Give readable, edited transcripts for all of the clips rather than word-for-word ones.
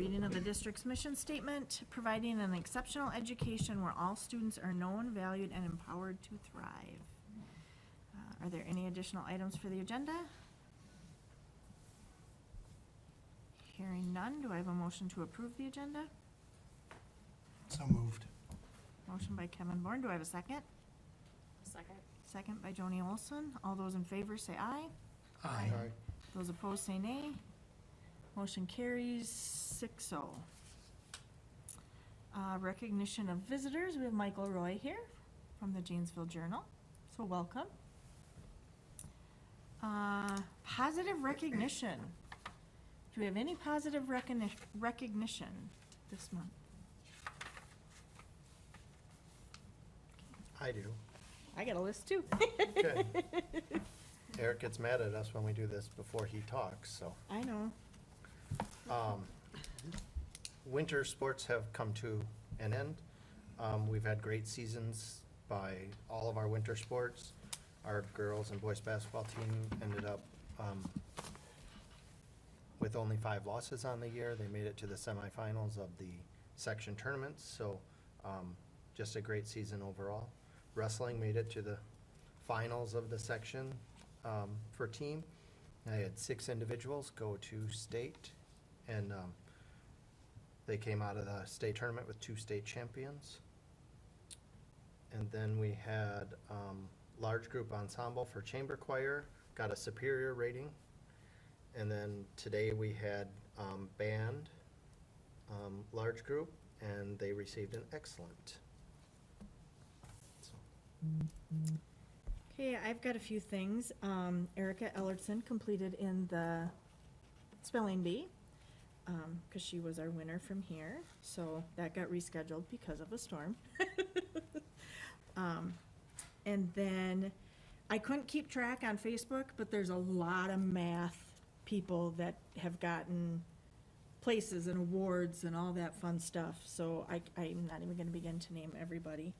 reading of the district's mission statement, providing an exceptional education where all students are known, valued, and empowered to thrive. Are there any additional items for the agenda? Hearing none, do I have a motion to approve the agenda? So moved. Motion by Kevin Bourne, do I have a second? Second. Second by Joni Olson. All those in favor say aye. Aye. Those opposed say nay. Motion carries 6-0. Recognition of visitors, we have Michael Roy here from the Janesville Journal, so welcome. Positive recognition. Do we have any positive recognition this month? I do. I got a list too. Good. Eric gets mad at us when we do this before he talks, so. I know. Winter sports have come to an end. We've had great seasons by all of our winter sports. Our girls and boys basketball team ended up with only 5 losses on the year. They made it to the semifinals of the section tournaments, so just a great season overall. Wrestling made it to the finals of the section for team. I had 6 individuals go to state, and they came out of the state tournament with 2 state champions. And then we had large group ensemble for chamber choir, got a superior rating. And then today we had band, large group, and they received an excellent. So. Okay, I've got a few things. Erica Ellertson completed in the spelling bee, because she was our winner from here, so that got rescheduled because of a storm. And then I couldn't keep track on Facebook, but there's a lot of math people that have gotten places and awards and all that fun stuff, so I'm not even gonna begin to name everybody.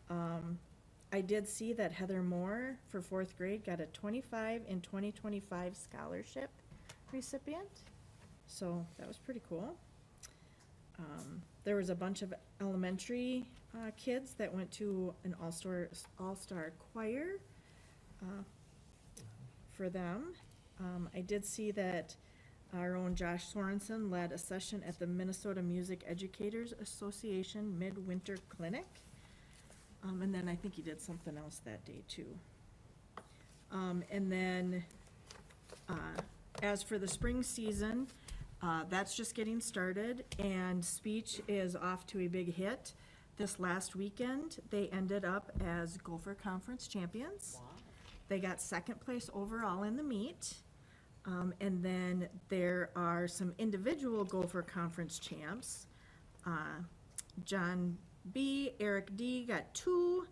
I did see that Heather Moore for 4th grade got a 25 in 2025 scholarship recipient, so that was pretty cool. There was a bunch of elementary kids that went to an all-star choir for them. I did see that our own Josh Sorensen led a session at the Minnesota Music Educators Association Midwinter Clinic. And then I think he did something else that day too. And then as for the spring season, that's just getting started, and speech is off to a big hit. This last weekend, they ended up as Gopher Conference champions. Wow. They got 2nd place overall in the meet. And then there are some individual Gopher Conference champs. John B, Eric D got 2,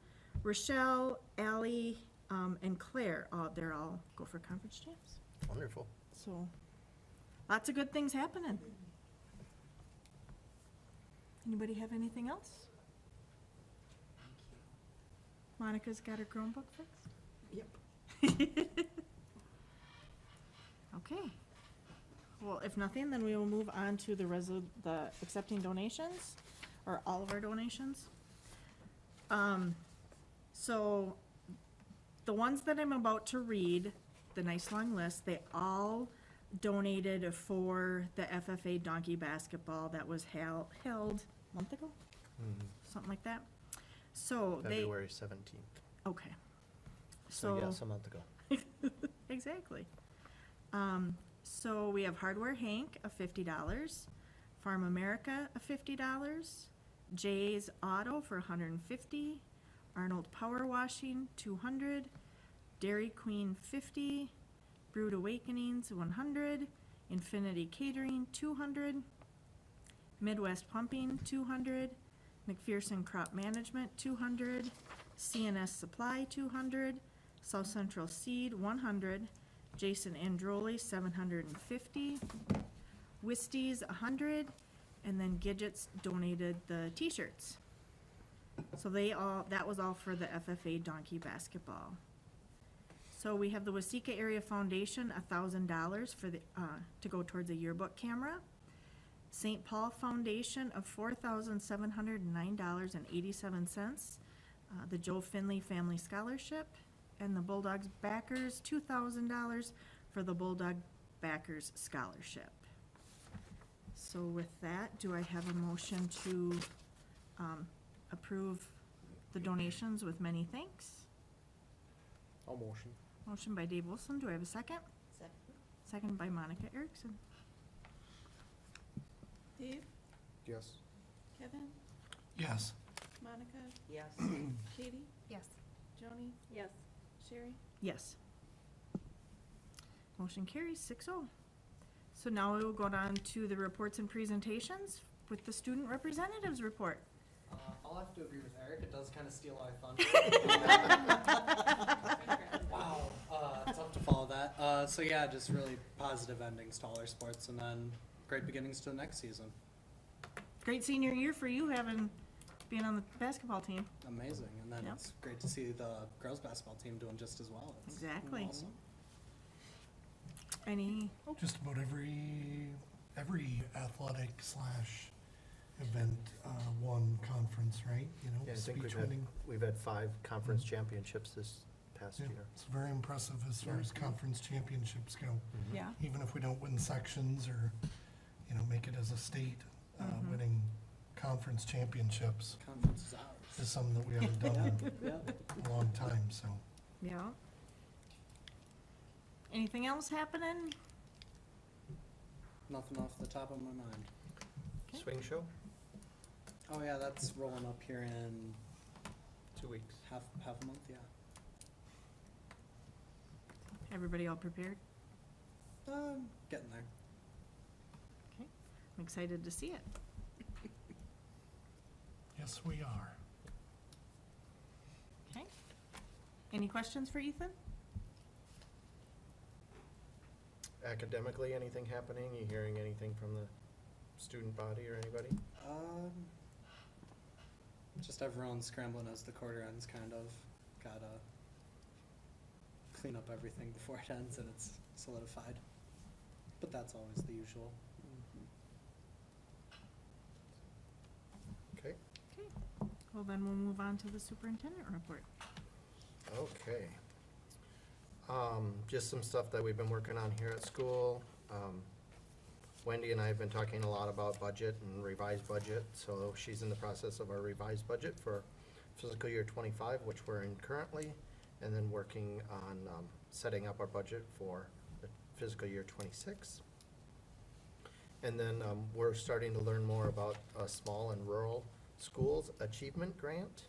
Rochelle, Allie, and Claire, they're all Gopher Conference champs. Wonderful. So, lots of good things happening. Anybody have anything else? Monica's got her Chromebook fixed? Yep. Okay. Well, if nothing, then we will move on to the accepting donations, or all of our donations. So, the ones that I'm about to read, the nice long list, they all donated for the FFA donkey basketball that was held a month ago, something like that. So February 17th. Okay. So yes, a month ago. Exactly. So we have Hardware Hank of $50, Farm America of $50, Jay's Auto for $150, Arnold Power Washing $200, Dairy Queen $50, Brewed Awakenings $100, Infinity Catering $200, Midwest Pumping $200, McPherson Crop Management $200, CNS Supply $200, South Central Seed $100, Jason Androli $750, Wisties $100, and then Gidgets donated the t-shirts. So that was all for the FFA donkey basketball. So we have the Waseca Area Foundation, $1,000 for the, to go towards a yearbook camera. St. Paul Foundation of $4,709.87, the Joe Finley Family Scholarship, and the Bulldogs Backers, $2,000 for the Bulldog Backers Scholarship. So with that, do I have a motion to approve the donations with many thanks? I'll motion. Motion by Dave Wilson, do I have a second? Second. Second by Monica Erickson. Dave, Yes. Kevin, Yes. Monica, Yes. Katie, Yes. Joni, Yes. Sherry. Yes. Motion carries 6-0. So now we will go down to the reports and presentations with the student representatives report. I'll have to agree with Eric. It does kind of steal our thunder. Wow, tough to follow that. So yeah, just really positive endings to all our sports, and then great beginnings to the next season. Great senior year for you, being on the basketball team. Amazing, and then Yep. it's great to see the girls basketball team doing just as well. It's Exactly. awesome. Any, Just about every athletic slash event won conference, right? You know, Yeah, I think speech winning. we've had 5 conference Mhm. championships this past Yeah, year. it's very impressive as far as conference championships go. yeah, Even if we don't win sections or, you know, make it as a state, Mhm. winning conference championships Conference is ours. is something that we haven't done Yeah. in a long time, so. yeah. Anything else happening? Nothing off the top of my mind. Okay. Swing show, Oh yeah, that's rolling up here in 2 weeks. half a month. Yeah. Everybody all prepared? Getting there. Okay, I'm excited to see it. Yes, we are. Okay. Any questions for Ethan? Academically, anything happening? You hearing anything from the student body or anybody? Just everyone scrambling as the quarter ends, kind of. Gotta clean up everything before it ends and it's solidified. But that's always the usual. Okay. Okay, well then we'll move on to the superintendent report. Okay. Just some stuff that we've been working on here at school. Wendy and I have been talking a lot about budget and revised budget, so she's in the process of our revised budget for fiscal year 25, which we're in currently, and then working on setting up our budget for the fiscal year 26. And then we're starting to learn more about a small and rural schools achievement grant.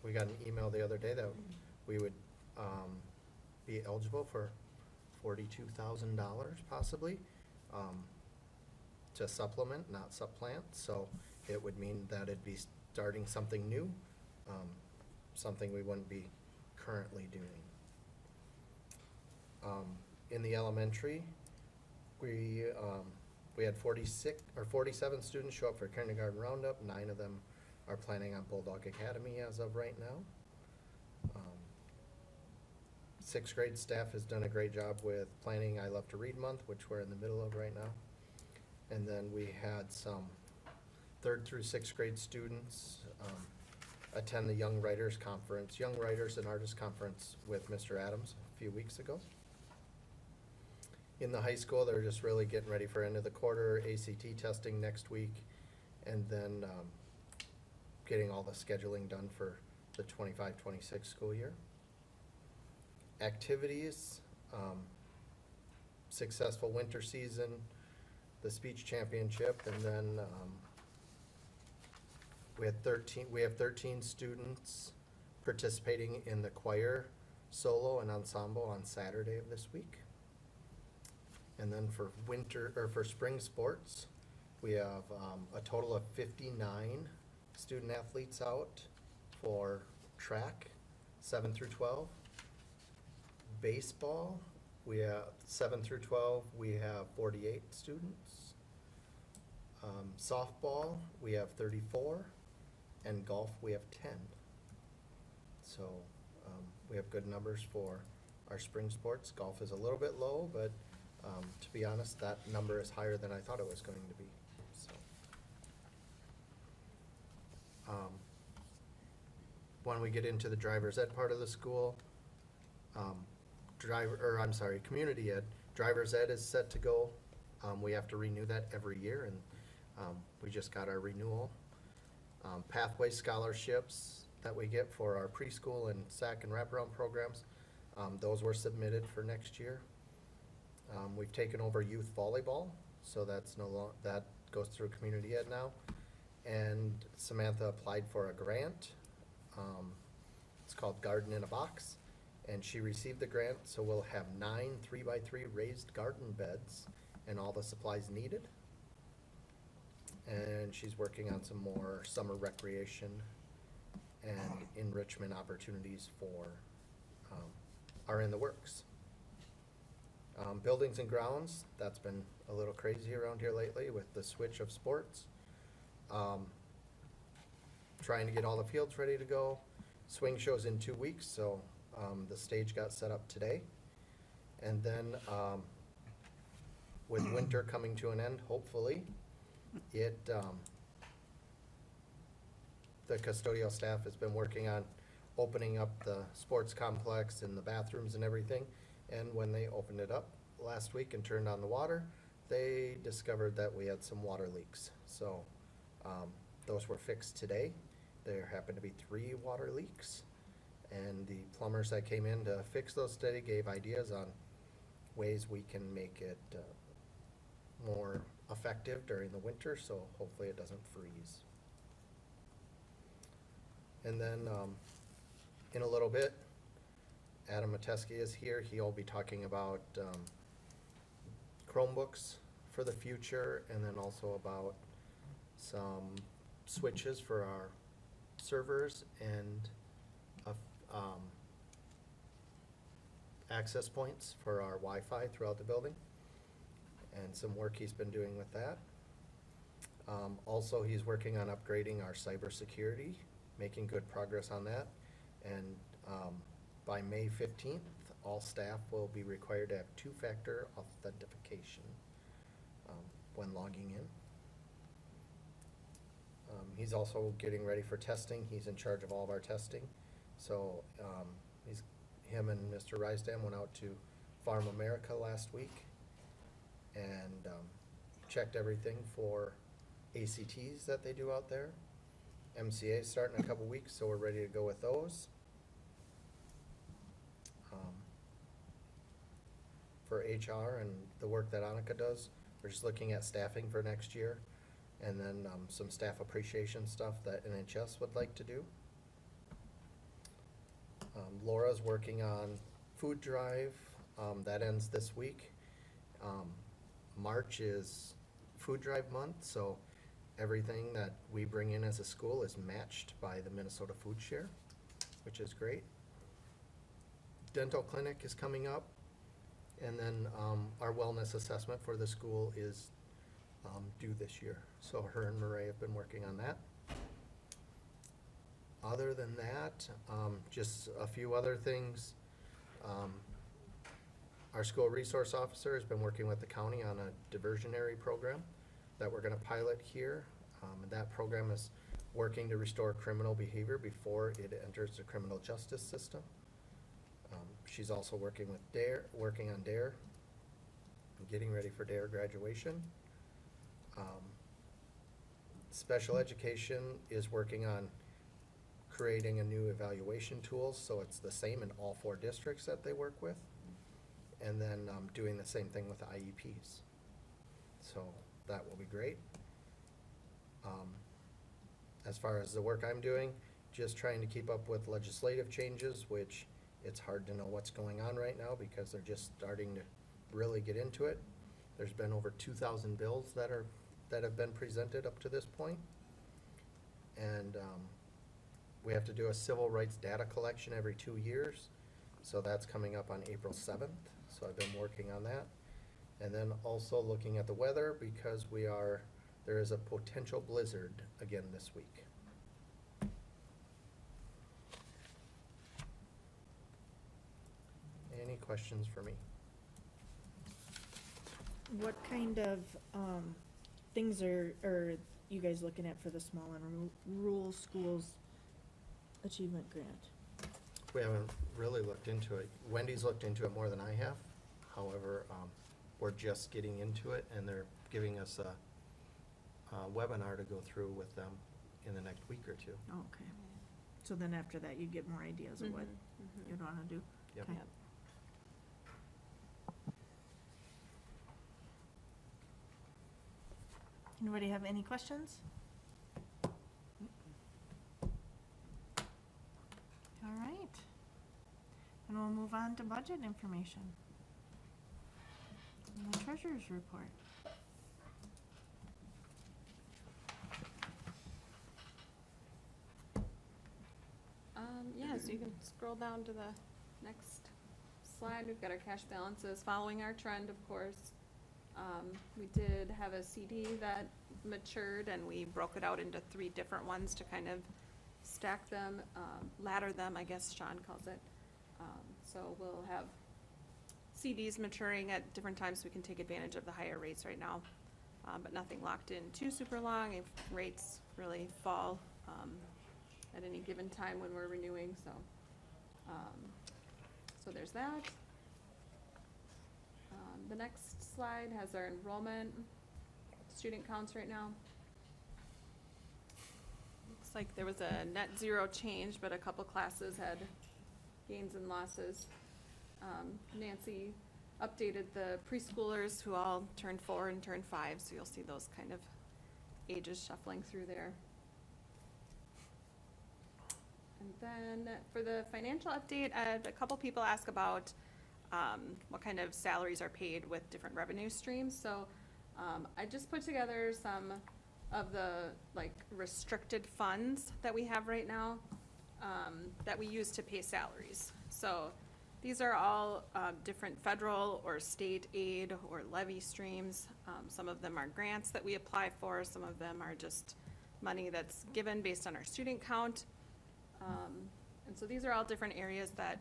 We got an email the other day that we would be eligible for $42,000 possibly to supplement, not supplant. So it would mean that it'd be starting something new, something we wouldn't be currently doing. In the elementary, we had 47 students show up for kindergarten roundup. 9 of them are planning on Bulldog Academy as of right now. 6th grade staff has done a great job with planning I Love to Read Month, which we're in the middle of right now. And then we had some 3rd through 6th grade students attend the Young Writers Conference, Young Writers and Artists Conference with Mr. Adams a few weeks ago. In the high school, they're just really getting ready for end of the quarter, ACT testing next week, and then getting all the scheduling done for the 25-26 school year. Activities, successful winter season, the speech championship, and then we have 13 students participating in the choir, solo, and ensemble on Saturday of this week. And then for spring sports, we have a total of 59 student athletes out for track, 7 through 12. Baseball, we have 7 through 12, we have 48 students. Softball, we have 34, and golf, we have 10. So we have good numbers for our spring sports. Golf is a little bit low, but To be honest, that number is higher than I thought it was going to be, so. When we get into the driver's ed part of the school, community ed, driver's ed is set to go. We have to renew that every year, and we just got our renewal. Pathway scholarships that we get for our preschool and SAC and wraparound programs, those were submitted for next year. We've taken over youth volleyball, so that's that goes through community ed now. And Samantha applied for a grant. It's called Garden in a Box, and she received the grant, so we'll have 9 3x3 raised garden beds and all the supplies needed. And she's working on some more summer recreation and enrichment opportunities are in the works. Buildings and grounds, that's been a little crazy around here lately with the switch of sports. Trying to get all the fields ready to go. Swing show's in 2 weeks, so the stage got set up today. And then with winter coming to an end, hopefully, the custodial staff has been working on opening up the sports complex and the bathrooms and everything. And when they opened it up last week and turned on the water, they discovered that we had some water leaks. So those were fixed today. There happened to be 3 water leaks. And the plumbers that came in to fix those today gave ideas on ways we can make it more effective during the winter, so hopefully it doesn't freeze. And then in a little bit, Adam Mateski is here. He'll be talking about Chromebooks for the future, and then also about some switches for our servers and access points for our Wi-Fi throughout the building, and some work he's been doing with that. Also, he's working on upgrading our cybersecurity, making good progress on that, and by May 15th, all staff will be required to have 2-factor authentication when logging in. He's also getting ready for testing. He's in charge of all of our testing. So him and Mr. Rysdam went out to Farm America last week and checked everything for ACTs that they do out there. MCA is starting in a couple weeks, so we're ready to go with those. For HR and the work that Annika does, we're just looking at staffing for next year, and then some staff appreciation stuff that NHS would like to do. Laura's working on food drive. That ends this week. March is food drive month, so everything that we bring in as a school is matched by the Minnesota Food Share, which is great. Dental clinic is coming up, and then our wellness assessment for the school is due this year. So her and Murray have been working on that. Other than that, just a few other things. Our school resource officer has been working with the county on a diversionary program that we're going to pilot here. And that program is working to restore criminal behavior before it enters the criminal justice system. She's also working with on DARE, and getting ready for DARE graduation. Special education is working on creating a new evaluation tool, so it's the same in all 4 districts that they work with, and then doing the same thing with the IEPs. So that will be great. As far as the work I'm doing, just trying to keep up with legislative changes, which it's hard to know what's going on right now because they're just starting to really get into it. There's been over 2,000 bills that have been presented up to this point. And we have to do a civil rights data collection every 2 years. So that's coming up on April 7th. So I've been working on that. And then also looking at the weather because there is a potential blizzard again this week. Any questions for me? What kind of, things are you guys looking at for the small and rural schools achievement grant? We haven't really looked into it. Wendy's looked into it more than I have. However, we're just getting into it, and they're giving us a webinar to go through with them in the next week or two. Okay, so then after that, you get more ideas of what you'd wanna do? Yep. Okay. Yep. Anybody have any questions? All right. And we'll move on to budget information. And the treasurer's report. Yeah, so you can scroll down to the next slide. We've got our cash balances following our trend, of course. We did have a CD that matured, and we broke it out into 3 different ones to kind of stack them, ladder them, I guess Sean calls it. So we'll have CDs maturing at different times, so we can take advantage of the higher rates right now. But nothing locked in too super long if rates really fall at any given time when we're renewing, so. So there's that. The next slide has our enrollment student counts right now. Looks like there was a net 0 change, but a couple classes had gains and losses. Nancy updated the preschoolers who all turned 4 and turned 5, so you'll see those kind of ages shuffling through there. And then for the financial update, I had a couple people ask about what kind of salaries are paid with different revenue streams. So I just put together some of the restricted funds that we have right now that we use to pay salaries. So these are all different federal or state aid or levy streams. Some of them are grants that we apply for. Some of them are just money that's given based on our student count. And so these are all different areas that,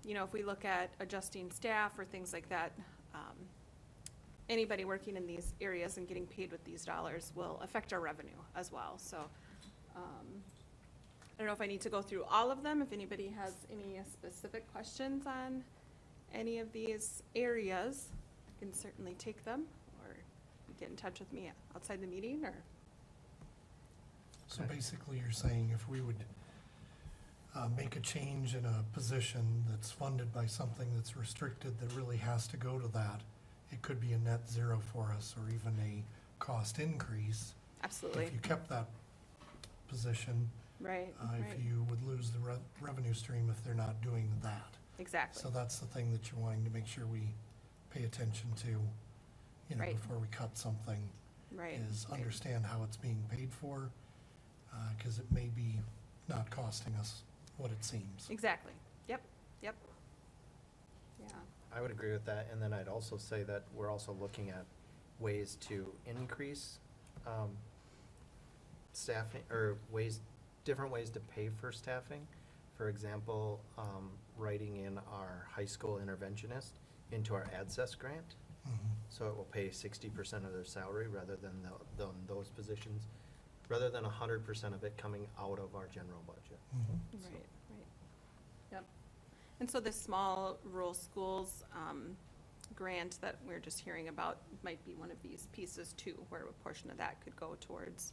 if we look at adjusting staff or things like that, anybody working in these areas and getting paid with these dollars will affect our revenue as well. So I don't know if I need to go through all of them. If anybody has any specific questions on any of these areas, I can certainly take them, or get in touch with me outside the meeting, or. So basically, you're saying if we would make a change in a position that's funded by something that's restricted that really has to go to that, it could be a net 0 for us, or even a cost increase. Absolutely. If you kept that position, Right, if right, you would lose the revenue stream if they're not doing that. exactly. So that's the thing that you're wanting to make sure we pay attention to, Right. before we cut something, Right. is right. understand how it's being paid for, because it may be not costing us what it seems. Exactly. Yep. Yeah. I would agree with that, and then I'd also say that we're also looking at ways to increase staffing, or different ways to pay for staffing. For example, writing in our high school interventionist into our ADSES grant, Mhm. so it will pay 60% of their salary rather than those positions, rather than 100% of it coming out of our general budget. Mhm. Right, right. Yep. And so this small rural schools grant that we're just hearing about might be one of these pieces too, where a portion of that could go towards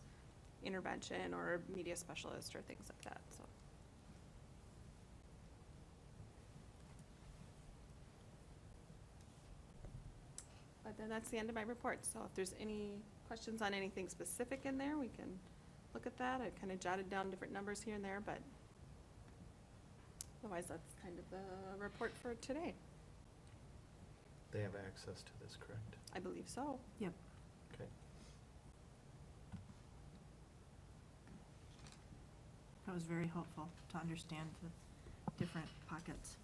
intervention or media specialist or things like that, so. But then that's the end of my report, so if there's any questions on anything specific in there, we can look at that. I kind of jotted down different numbers here and there, but otherwise that's kind of the report for today. They have access to this, correct? I believe so. Yep. Okay. That was very helpful to understand the different pockets.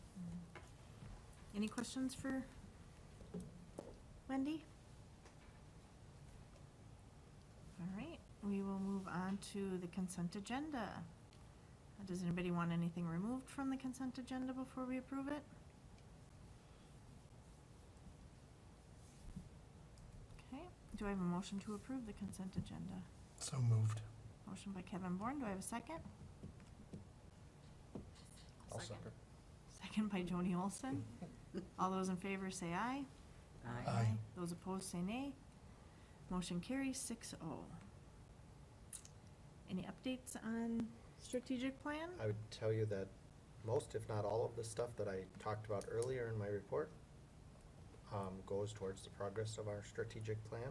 Any questions for Wendy? All right, we will move on to the consent agenda. Does anybody want anything removed from the consent agenda before we approve it? Do I have a motion to approve the consent agenda? So moved. Motion by Kevin Bourne, do I have a second? I'll second. Second by Joni Olson. All those in favor say aye. Aye. Those opposed say nay. Motion carries 6-0. Any updates on strategic plan? I would tell you that most, if not all of the stuff that I talked about earlier in my report, goes towards the progress of our strategic plan,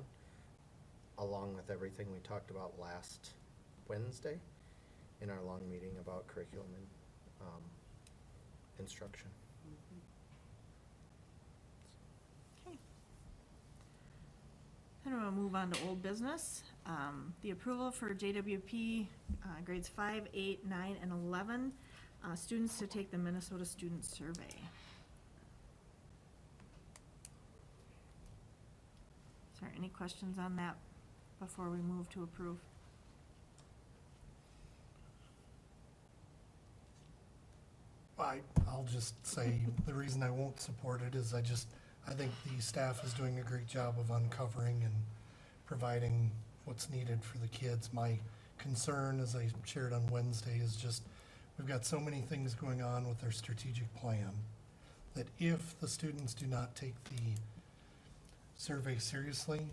along with everything we talked about last Wednesday in our long meeting about curriculum and, instruction. Okay. Then we'll move on to old business. The approval for JWP grades 5, 8, 9, and 11 students to take the Minnesota Student Survey. Is there any questions on that before we move to approve? I'll just say, the reason I won't support it is I think the staff is doing a great job of uncovering and providing what's needed for the kids. My concern, as I shared on Wednesday, is just, we've got so many things going on with our strategic plan that if the students do not take the survey seriously,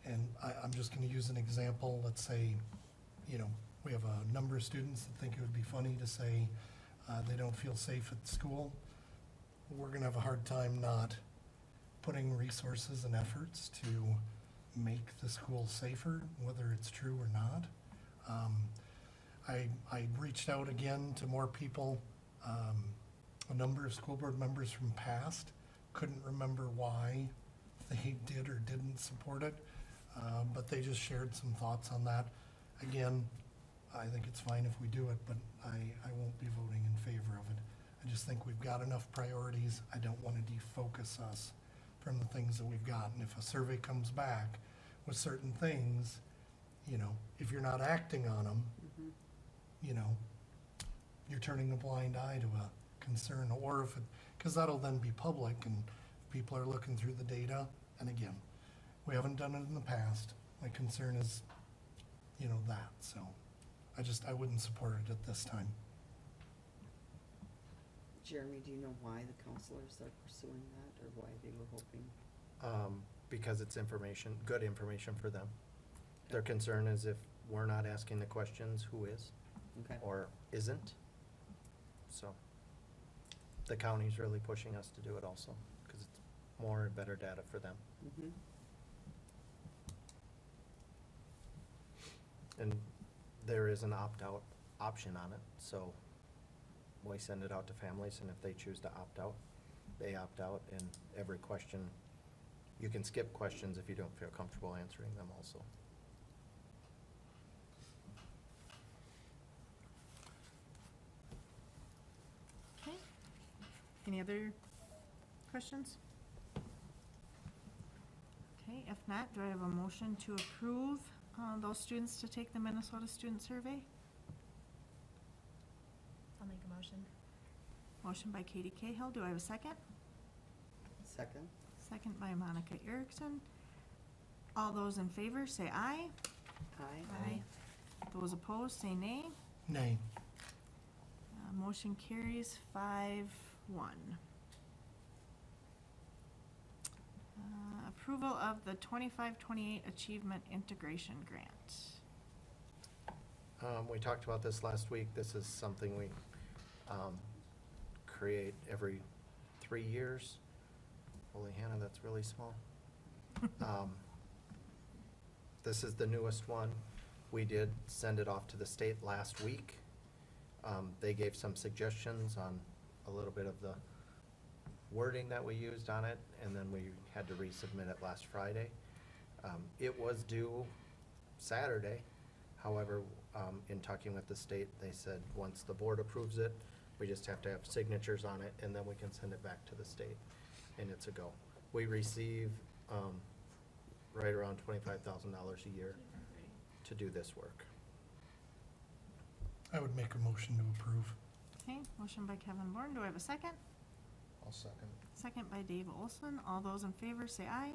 and I'm just gonna use an example, let's say, we have a number of students that think it would be funny to say, they don't feel safe at school, we're gonna have a hard time not putting resources and efforts to make the school safer, whether it's true or not. I reached out again to more people, a number of school board members from past, couldn't remember why they did or didn't support it, but they just shared some thoughts on that. Again, I think it's fine if we do it, but I won't be voting in favor of it. I just think we've got enough priorities. I don't want to defocus us from the things that we've got. And if a survey comes back with certain things, if you're not acting on them, you're turning a blind eye to a concern, or if it, because that'll then be public and people are looking through the data. And again, we haven't done it in the past. My concern is, that, so I wouldn't support it at this time. Jeremy, do you know why the counselors are pursuing that, or why they were hoping? Because it's information, good information for them. Their concern is if we're not asking the questions, who is Okay. or isn't? So the county's really pushing us to do it also, because it's more and better data for them. Mhm. And there is an opt-out option on it, so we send it out to families, and if they choose to opt out, they opt out, and every question, you can skip questions if you don't feel comfortable answering them also. Okay. Any other questions? Okay, if not, do I have a motion to approve those students to take the Minnesota Student Survey? I'll make a motion. Motion by Katie Cahill, do I have a second? Second? Second by Monica Erickson. All those in favor say aye. Aye. Those opposed say nay. Nay. Motion carries 5-1. Approval of the 25-28 Achievement Integration Grant. We talked about this last week. This is something we create every 3 years. Holy Hannah, that's really small. This is the newest one. We did send it off to the state last week. They gave some suggestions on a little bit of the wording that we used on it, and then we had to resubmit it last Friday. It was due Saturday. However, in talking with the state, they said once the board approves it, we just have to have signatures on it, and then we can send it back to the state, and it's a go. We receive right around $25,000 a year to do this work. I would make a motion to approve. Okay, motion by Kevin Bourne, do I have a second? I'll second. Second by Dave Olson. All those in favor say aye.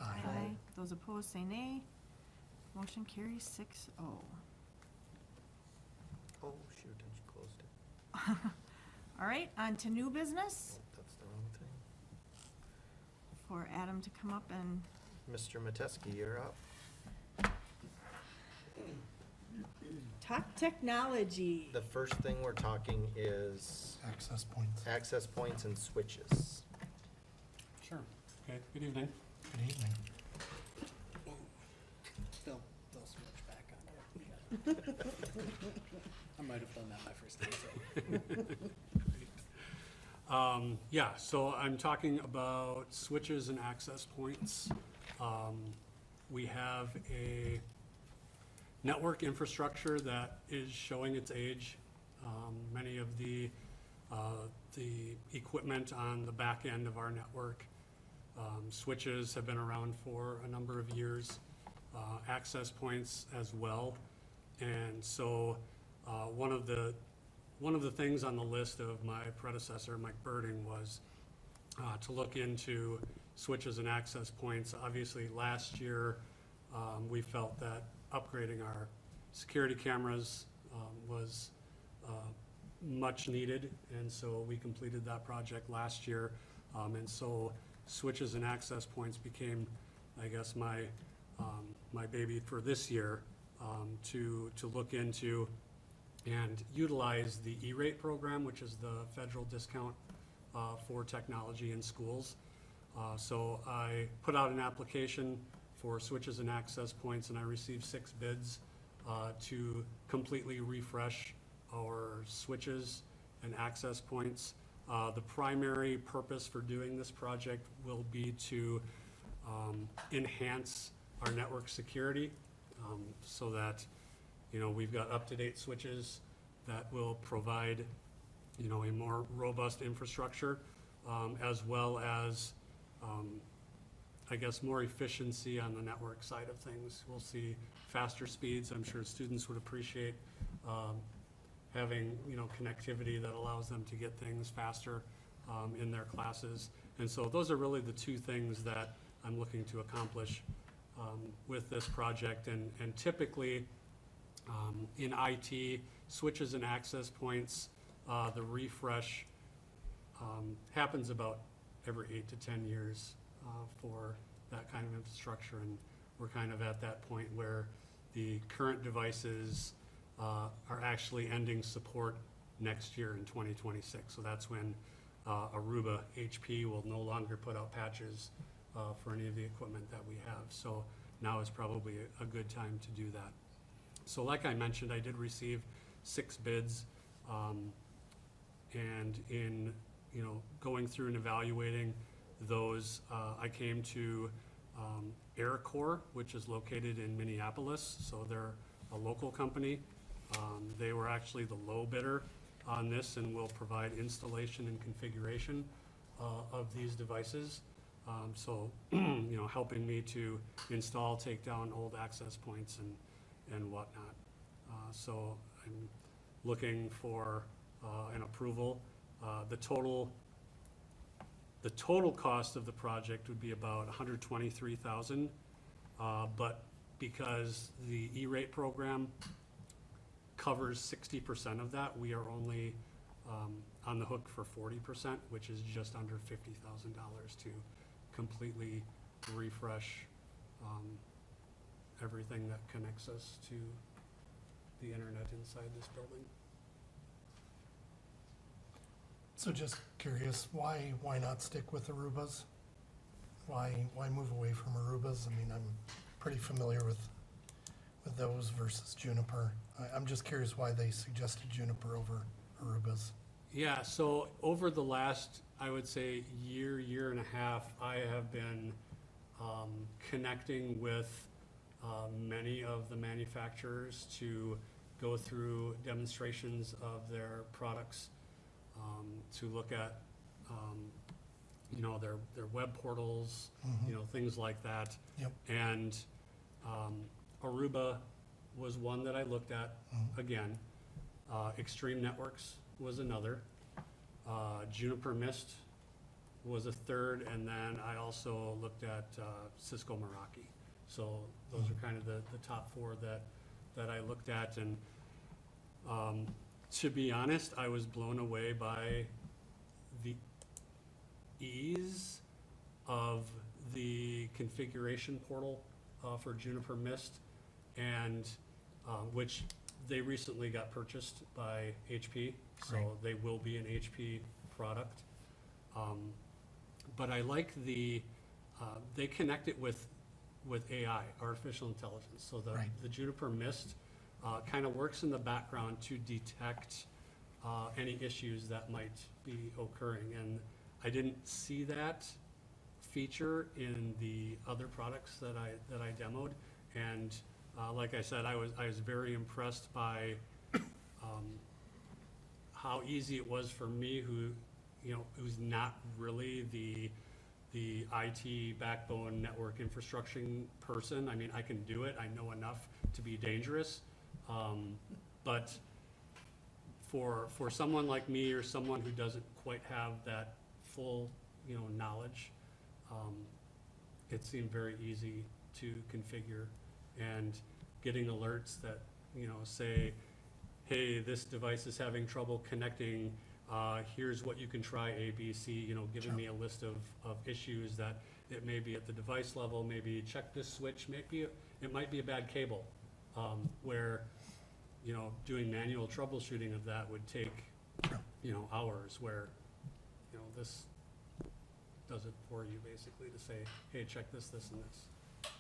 Aye. Those opposed say nay. Motion carries 6-0. Oh, shoot, I just closed it. All right, on to new business Oh, that's the wrong thing. for Adam to come up and, Mr. Mateski, you're up. talk technology. The first thing we're talking is Access points. access points and switches. Sure. Okay, good evening. Good evening. They'll switch back on here. I might have done that my first day, so. Yeah, so I'm talking about switches and access points. We have a network infrastructure that is showing its age. Many of the equipment on the back end of our network, switches have been around for a number of years, access points as well. And so one of the things on the list of my predecessor, Mike Birding, was to look into switches and access points. Obviously, last year, we felt that upgrading our security cameras was much needed, and so we completed that project last year. And so switches and access points became, I guess, my baby for this year, to look into and utilize the E-rate program, which is the federal discount for technology in schools. So I put out an application for switches and access points, and I received 6 bids to completely refresh our switches and access points. The primary purpose for doing this project will be to enhance our network security, so that, we've got up-to-date switches that will provide, a more robust infrastructure, as well as, I guess, more efficiency on the network side of things. We'll see faster speeds. I'm sure students would appreciate having, connectivity that allows them to get things faster in their classes. And so those are really the 2 things that I'm looking to accomplish with this project. And typically, in IT, switches and access points, the refresh happens about every 8 to 10 years for that kind of infrastructure. And we're kind of at that point where the current devices are actually ending support next year in 2026. So that's when Aruba HP will no longer put out patches for any of the equipment that we have. So now is probably a good time to do that. So like I mentioned, I did receive 6 bids, and in going through and evaluating those, I came to AirCore, which is located in Minneapolis. So they're a local company. They were actually the low bidder on this and will provide installation and configuration of these devices. So helping me to install, take down old access points and whatnot. So I'm looking for an approval. The total cost of the project would be about $123,000, but because the E-rate program covers 60% of that, we are only on the hook for 40%, which is just under $50,000 to completely refresh everything that connects us to the internet inside this building. So just curious, why not stick with Arubas? Why move away from Arubas? I mean, I'm pretty familiar with those versus Juniper. I'm just curious why they suggested Juniper over Arubas. Yeah, so over the last, I would say, year and a half, I have been connecting with many of the manufacturers to go through demonstrations of their products, to look at their web portals, things like that. Yep. And Aruba was one that I looked at again. Extreme Networks was another. Juniper Mist was a third, and then I also looked at Cisco Meraki. So those are kind of the top four that I looked at, and to be honest, I was blown away by the ease of the configuration portal for Juniper Mist, and which they recently got purchased by HP, so Right. they will be an HP product. But I like they connect it with AI, artificial intelligence. So Right. the Juniper Mist kind of works in the background to detect any issues that might be occurring. And I didn't see that feature in the other products that I demoed. And like I said, I was very impressed by how easy it was for me, who's not really the IT backbone network infrastructure person. I mean, I can do it. I know enough to be dangerous. But for someone like me, or someone who doesn't quite have that full, knowledge, it seemed very easy to configure, and getting alerts that, say, hey, this device is having trouble connecting, here's what you can try, A, B, C, giving me a list of issues that it may be at the device level, maybe check this switch, it might be a bad cable, where, doing manual troubleshooting of that would take, hours, where, this does it for you, basically, to say, hey, check this, and this.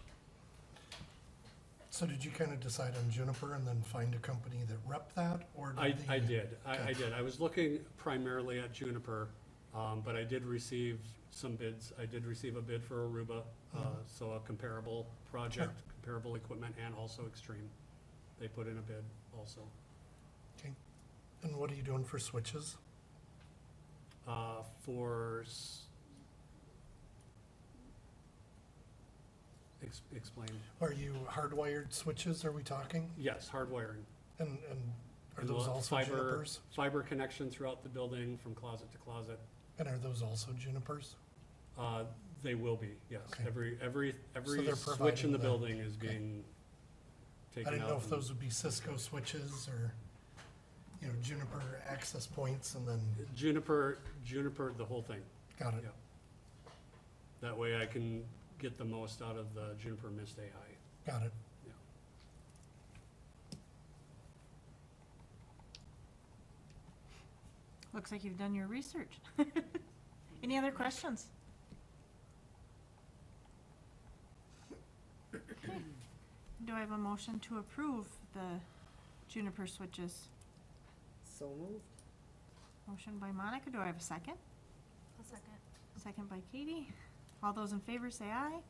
So did you kind of decide on Juniper and then find a company that rep that, or? I they- did. I Okay. did. I was looking primarily at Juniper, but I did receive some bids. I did receive a bid for Aruba, so a comparable project, comparable equipment, and also Extreme. They put in a bid also. Okay. And what are you doing for switches? Explain. Are you hardwired switches, are we talking? Yes, hardwiring. And are And those we'll have also Junipers? Fiber connection throughout the building from closet to closet. And are those also Junipers? They will be, yes. Okay. Every they're switch in providing the the- building is okay. being I taken out. didn't know if and- those would be Cisco switches or, Juniper access points and then, Juniper, the whole thing. got it. Yeah. That way I can get the most out of the Juniper Mist AI. Got it. Yeah. Looks like you've done your research. Any other questions? Okay. Do I have a motion to approve the Juniper switches? So moved. Motion by Monica, do I have a second? I'll second. Second by Katie. All those in favor say aye.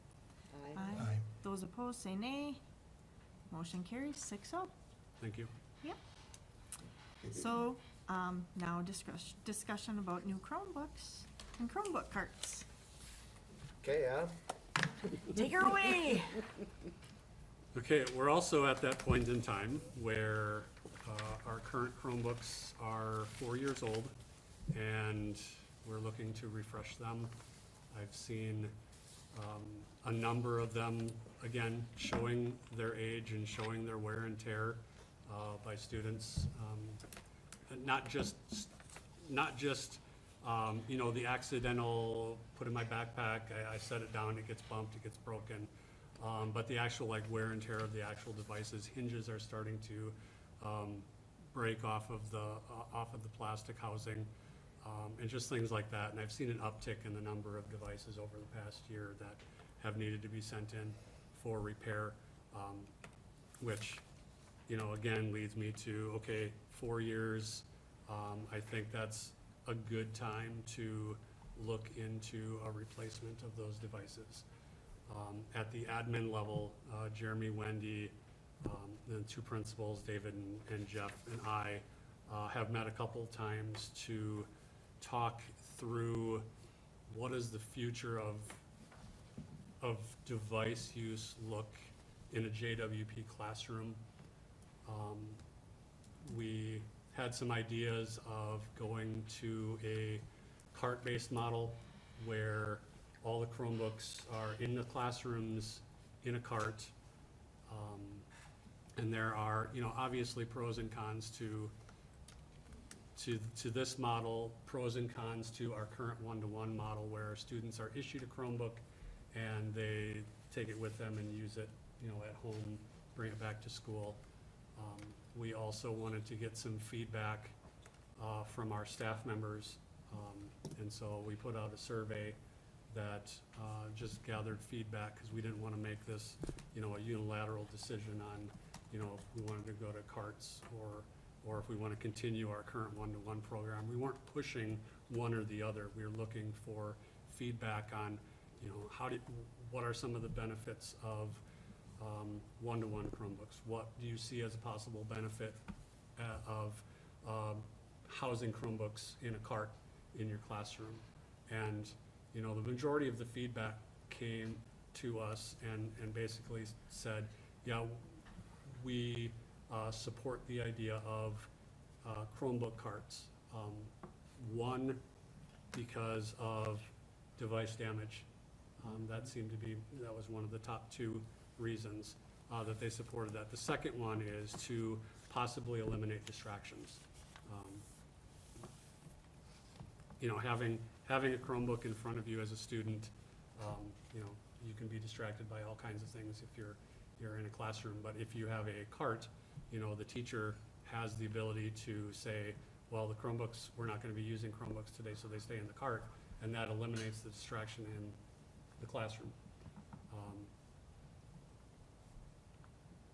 Aye. Aye. Those opposed say nay. Motion carries 6-0. Thank you. So, now discussion about new Chromebooks and Chromebook carts. Okay, Adam? Take her away. Okay, we're also at that point in time where our current Chromebooks are 4 years old, and we're looking to refresh them. I've seen a number of them, again, showing their age and showing their wear and tear by students. Not just the accidental put in my backpack, I set it down, it gets bumped, it gets broken. But the actual wear and tear of the actual devices, hinges are starting to break off of the plastic housing, and just things like that. And I've seen an uptick in the number of devices over the past year that have needed to be sent in for repair, which, again, leads me to, okay, 4 years, I think that's a good time to look into a replacement of those devices. At the admin level, Jeremy, Wendy, the two principals, David and Jeff, and I have met a couple times to talk through what does the future of device use look in a JWP classroom. We had some ideas of going to a cart-based model where all the Chromebooks are in the classrooms in a cart. And there are, obviously pros and cons to this model, pros and cons to our current one-to-one model where students are issued a Chromebook and they take it with them and use it, at home, bring it back to school. We also wanted to get some feedback from our staff members. And so we put out a survey that just gathered feedback because we didn't want to make this, a unilateral decision on, if we wanted to go to carts or if we want to continue our current one-to-one program. We weren't pushing one or the other. We were looking for feedback on, what are some of the benefits of one-to-one Chromebooks? What do you see as a possible benefit of housing Chromebooks in a cart in your classroom? And, the majority of the feedback came to us and basically said, yeah, we support the idea of Chromebook carts. One, because of device damage. That was one of the top two reasons that they supported that. The second one is to possibly eliminate distractions. Having a Chromebook in front of you as a student, you can be distracted by all kinds of things if you're in a classroom. But if you have a cart, the teacher has the ability to say, well, the Chromebooks, we're not going to be using Chromebooks today, so they stay in the cart, and that eliminates the distraction in the classroom.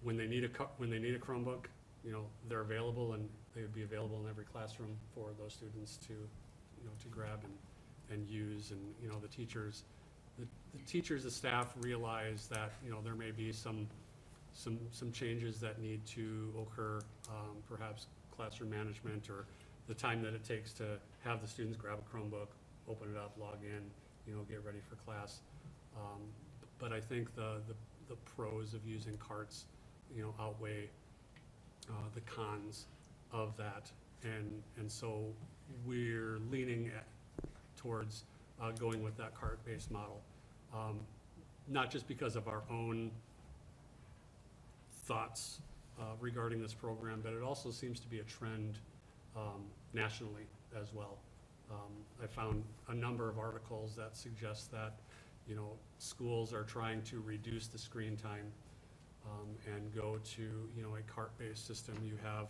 When they need a Chromebook, they're available, and they would be available in every classroom for those students to grab and use. And the teachers, the staff realize that there may be some changes that need to occur, perhaps classroom management or the time that it takes to have the students grab a Chromebook, open it up, log in, get ready for class. But I think the pros of using carts, outweigh the cons of that. And so we're leaning towards going with that cart-based model. Not just because of our own thoughts regarding this program, but it also seems to be a trend nationally as well. I found a number of articles that suggest that schools are trying to reduce the screen time and go to a cart-based system. You have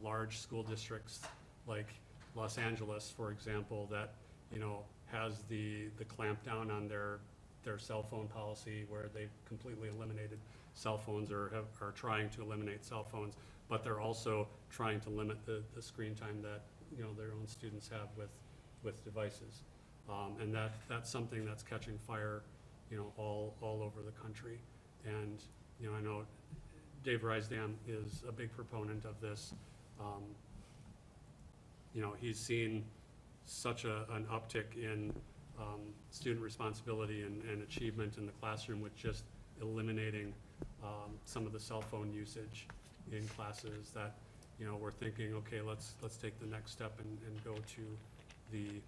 large school districts like Los Angeles, for example, that has the clamp down on their cell phone policy where they've completely eliminated cell phones or are trying to eliminate cell phones, but they're also trying to limit the screen time that their own students have with devices. And that's something that's catching fire all over the country. And I know Dave Rysdam is a big proponent of this. He's seen such an uptick in student responsibility and achievement in the classroom with just eliminating some of the cell phone usage in classes that we're thinking, okay, let's take the next step and go to the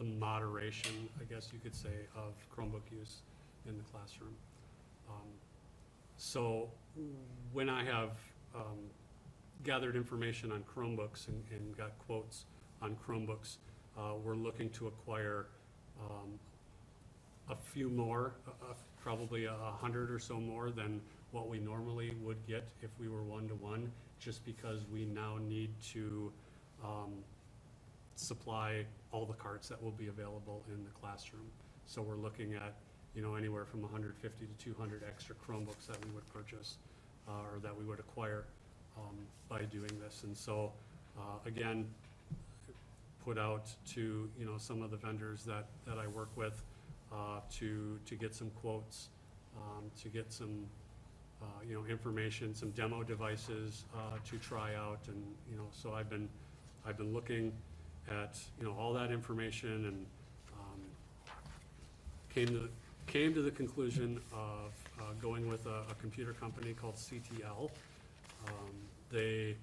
moderation, I guess you could say, of Chromebook use in the classroom. So when I have gathered information on Chromebooks and got quotes on Chromebooks, we're looking to acquire a few more, probably 100 or so more than what we normally would get if we were one-to-one, just because we now need to supply all the carts that will be available in the classroom. So we're looking at anywhere from 150 to 200 extra Chromebooks that we would purchase or that we would acquire by doing this. And so again, put out to some of the vendors that I work with to get some quotes, to get some information, some demo devices to try out. And so I've been looking at all that information and came to the conclusion of going with a computer company called CTL. They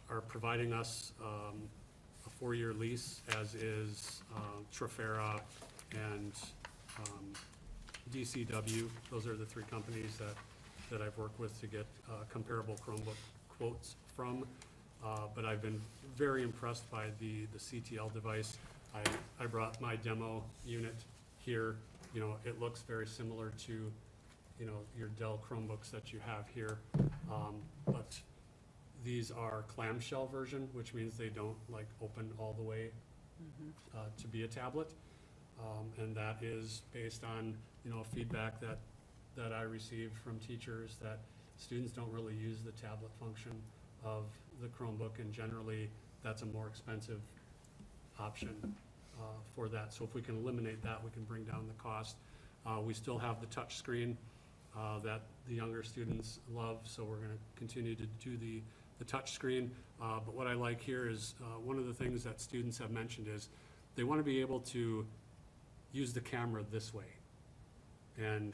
are providing us a 4-year lease, as is Trafera and DCW. Those are the 3 companies that I've worked with to get comparable Chromebook quotes from. But I've been very impressed by the CTL device. I brought my demo unit here. You know, it looks very similar to, you know, your Dell Chromebooks that you have here. But these are clamshell version, which means they don't like open all the way to be a tablet. And that is based on, you know, feedback that I received from teachers, that students don't really use the tablet function of the Chromebook, and generally that's a more expensive option for that. So if we can eliminate that, we can bring down the cost. We still have the touch screen that the younger students love, so we're going to continue to do the touch screen. But what I like here is one of the things that students have mentioned is they want to be able to use the camera this way. And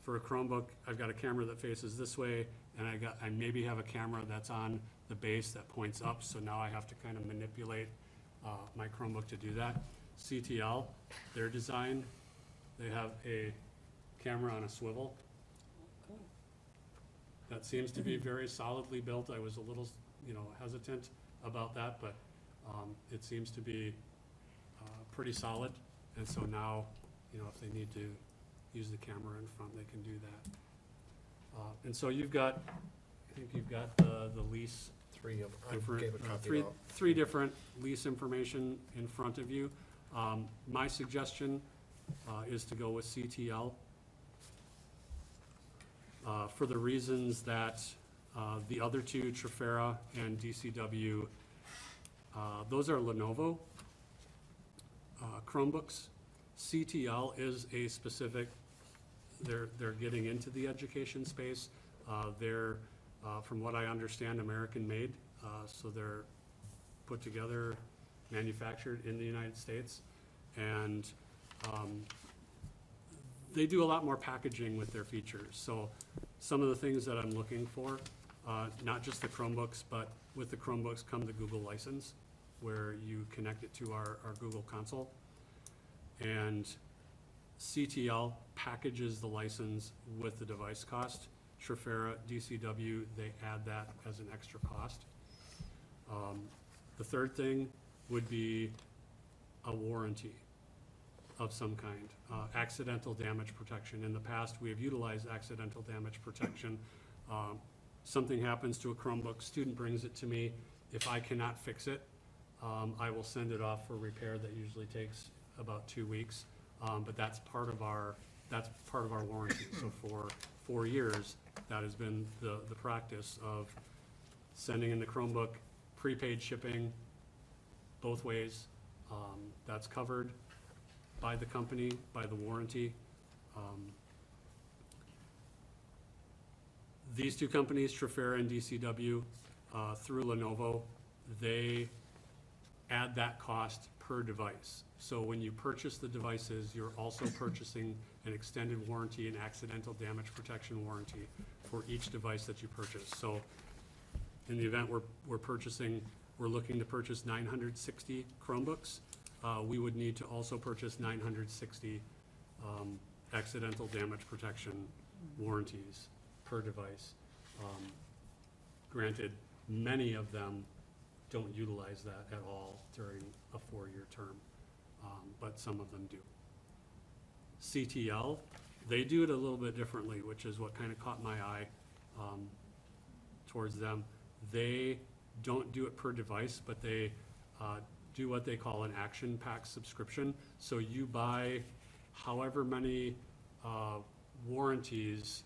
for a Chromebook, I've got a camera that faces this way, and I maybe have a camera that's on the base that points up, so now I have to kind of manipulate my Chromebook to do that. CTL, their design, they have a camera on a swivel. That seems to be very solidly built. I was a little, you know, hesitant about that, but it seems to be pretty solid. And so now, you know, if they need to use the camera in front, they can do that. And so you've got, I think you've got the lease 3 of, I different, gave a copy three, out. three different lease information in front of you. My suggestion is to go with CTL for the reasons that the other 2, Trafera and DCW, those are Lenovo Chromebooks. CTL is a specific, they're getting into the education space. They're, from what I understand, American-made, so they're put together, manufactured in the United States, and they do a lot more packaging with their features. So some of the things that I'm looking for, not just the Chromebooks, but with the Chromebooks come the Google license, where you connect it to our Google console. And CTL packages the license with the device cost. Trafera, DCW, they add that as an extra cost. The third thing would be a warranty of some kind, accidental damage protection. In the past, we have utilized accidental damage protection. Something happens to a Chromebook, student brings it to me. If I cannot fix it, I will send it off for repair. That usually takes about 2 weeks, but that's part of our warranty. So for 4 years, that has been the practice of sending in the Chromebook, prepaid shipping, both ways. That's covered by the company, by the warranty. These 2 companies, Trafera and DCW, through Lenovo, they add that cost per device. So when you purchase the devices, you're also purchasing an extended warranty and accidental damage protection warranty for each device that you purchase. So in the event we're looking to purchase 960 Chromebooks, we would need to also purchase 960 accidental damage protection warranties per device. Granted, many of them don't utilize that at all during a 4-year term, but some of them do. CTL, they do it a little bit differently, which is what kind of caught my eye towards them. They don't do it per device, but they do what they call an action pack subscription. So you buy however many warranties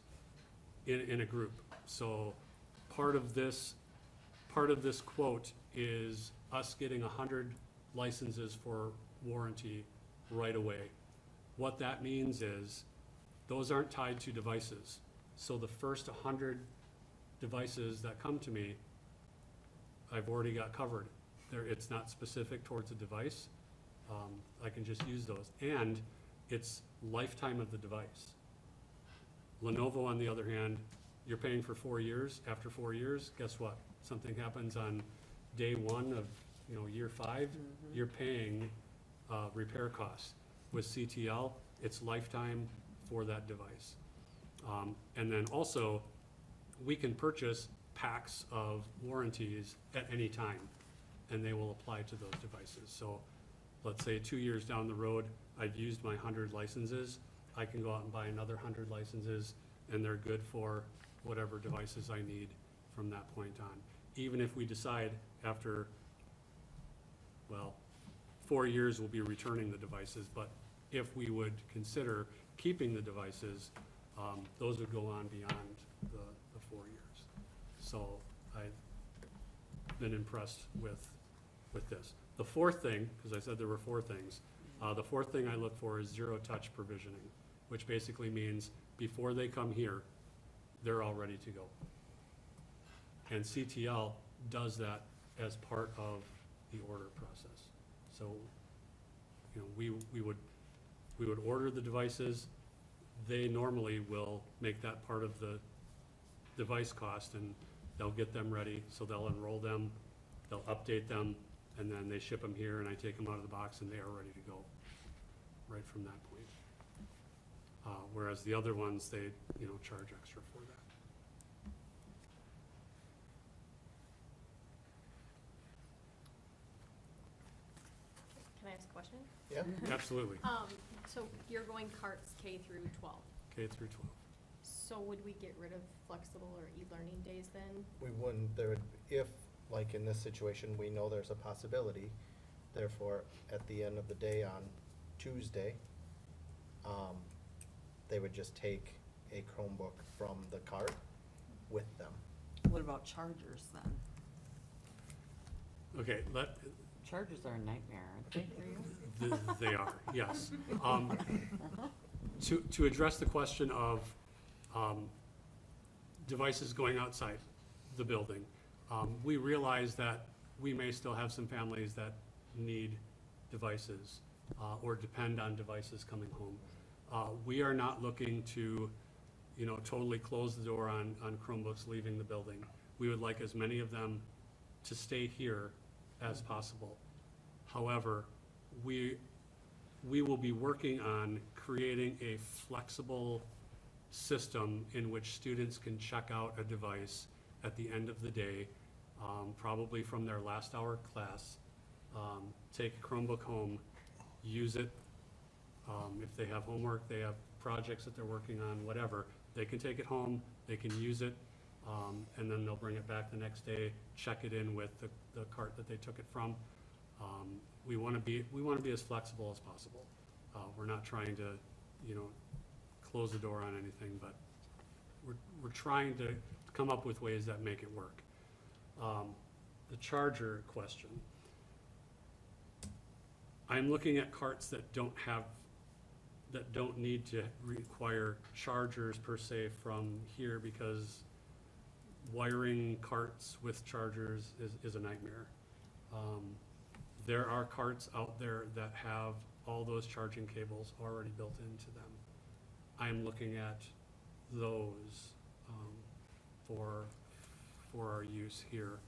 in a group. So part of this quote is us getting 100 licenses for warranty right away. What that means is those aren't tied to devices. So the first 100 devices that come to me, I've already got covered. It's not specific towards a device. I can just use those. And it's lifetime of the device. Lenovo, on the other hand, you're paying for 4 years. After 4 years, guess what? Something happens on day 1 of, year 5, you're paying repair costs. With CTL, it's lifetime for that device. And then also, we can purchase packs of warranties at any time, and they will apply to those devices. So let's say 2 years down the road, I've used my 100 licenses, I can go out and buy another 100 licenses, and they're good for whatever devices I need from that point on. Even if we decide after, 4 years we'll be returning the devices, but if we would consider keeping the devices, those would go on beyond the 4 years. So I've been impressed with this. The fourth thing, because I said there were 4 things, the fourth thing I look for is zero-touch provisioning, which basically means before they come here, they're all ready to go. And CTL does that as part of the order process. So, we would order the devices. They normally will make that part of the device cost, and they'll get them ready, so they'll enroll them, they'll update them, and then they ship them here, and I take them out of the box, and they are ready to go right from that point. Whereas the other ones, they, charge extra for that. Can I ask a question? Yeah? Absolutely, So you're going carts K through 12. K through 12. So would we get rid of flexible or e-learning days then? We wouldn't, if, like in this situation, we know there's a possibility, therefore, at the end of the day on Tuesday, they would just take a Chromebook from the cart with them. What about chargers then? Okay, Chargers are a nightmare, aren't they for you? they are, yes. To address the question of devices going outside the building, we realize that we may still have some families that need devices or depend on devices coming home. We are not looking to, totally close the door on Chromebooks leaving the building. We would like as many of them to stay here as possible. However, we will be working on creating a flexible system in which students can check out a device at the end of the day, probably from their last hour class, take a Chromebook home, use it. If they have homework, they have projects that they're working on, whatever, they can take it home, they can use it, and then they'll bring it back the next day, check it in with the cart that they took it from. We want to be as flexible as possible. We're not trying to, close the door on anything, but we're trying to come up with ways that make it work. The charger question. I'm looking at carts that don't need to require chargers per se from here, because wiring carts with chargers is a nightmare. There are carts out there that have all those charging cables already built into them. I'm looking at those for our use here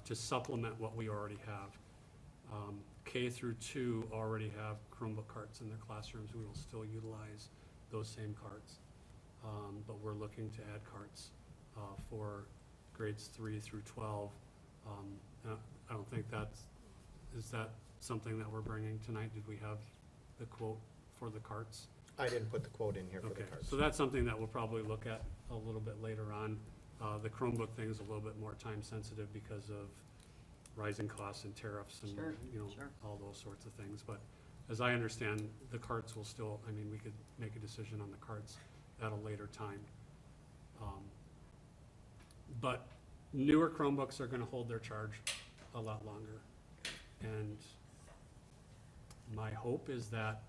to supplement what we already have. K through 2 already have Chromebook carts in their classrooms. We will still utilize those same carts, but we're looking to add carts for grades 3 through 12. I don't think is that something that we're bringing tonight? Did we have the quote for the carts? I didn't put the quote in here for the Okay, carts. so that's something that we'll probably look at a little bit later on. The Chromebook thing is a little bit more time sensitive because of rising costs and tariffs and, Sure, sure. all those sorts of things. But as I understand, the carts will still, we could make a decision on the carts at a later time. But newer Chromebooks are gonna hold their charge a lot longer. And my hope is that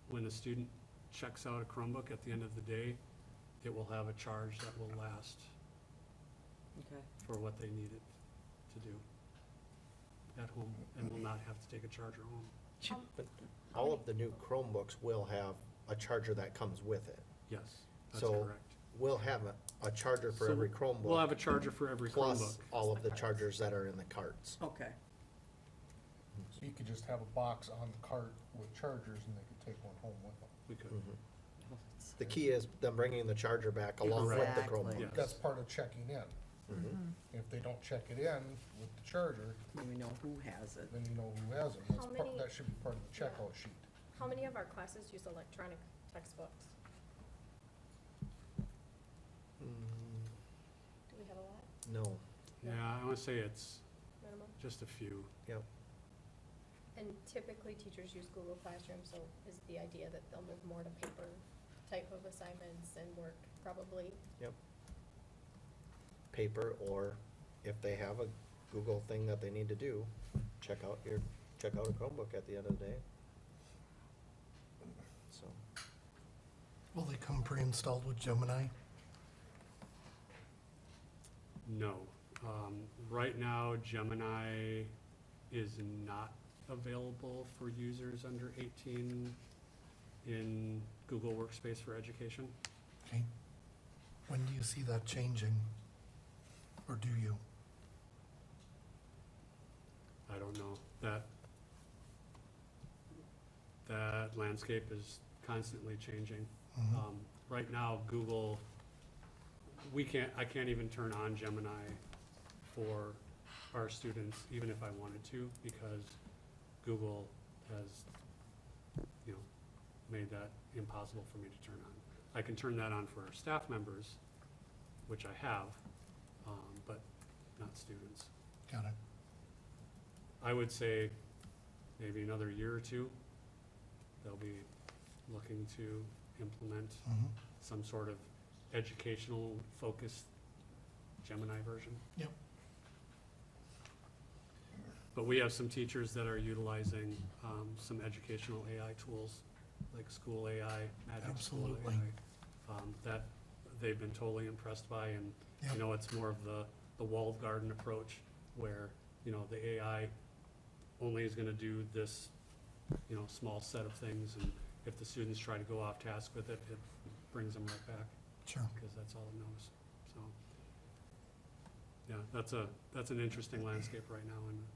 when a student checks out a Chromebook at the end of the day, it will have a charge that will last Okay. for what they need it to do at home, and will not have to take a charger home. But all of the new Chromebooks will have a charger that comes with it. Yes, that's So correct. we'll have a charger for So every We'll have Chromebook, a charger for every plus Chromebook. all of the chargers that are in the carts. Okay. So you could just have a box on the cart with chargers and they could take one home with them. We could. The key is them bringing the charger back along with the Exactly. Chromebook. Yes. That's part of checking in. Mhm. If they don't check it in with the charger, Then we know who has it. then you know who has it. That's How part, many- that should be part of the checkout sheet. How many of our classes use electronic textbooks? Mm, Do we have a lot? No, Yeah, I wanna say it's Minimum? just a few. yep. And typically teachers use Google Classroom, so is the idea that they'll move more to paper type of assignments and work probably? Yep. Paper, or if they have a Google thing that they need to do, check out a Chromebook at the end of the day. So, Will they come pre-installed with Gemini? No. Right now, Gemini is not available for users under 18 in Google Workspace for Education. Okay. When do you see that changing? Or do you? I don't know. That landscape is constantly changing. Mhm. Right now, Google, I can't even turn on Gemini for our students, even if I wanted to, because Google has, made that impossible for me to turn on. I can turn that on for our staff members, which I have, but not students. Got it. I would say maybe another year or two, they'll be looking to implement Mhm. some sort of educational focused Gemini version. Yep. But we have some teachers that are utilizing some educational AI tools, like School AI, Magic School Absolutely. AI, that they've been totally impressed by. And, Yep. it's more of the walled garden approach where, the AI only is gonna do this, small set of things. And if the students try to go off task with it, it brings them right back, Sure. because that's all it knows. So, yeah, that's an interesting landscape right now in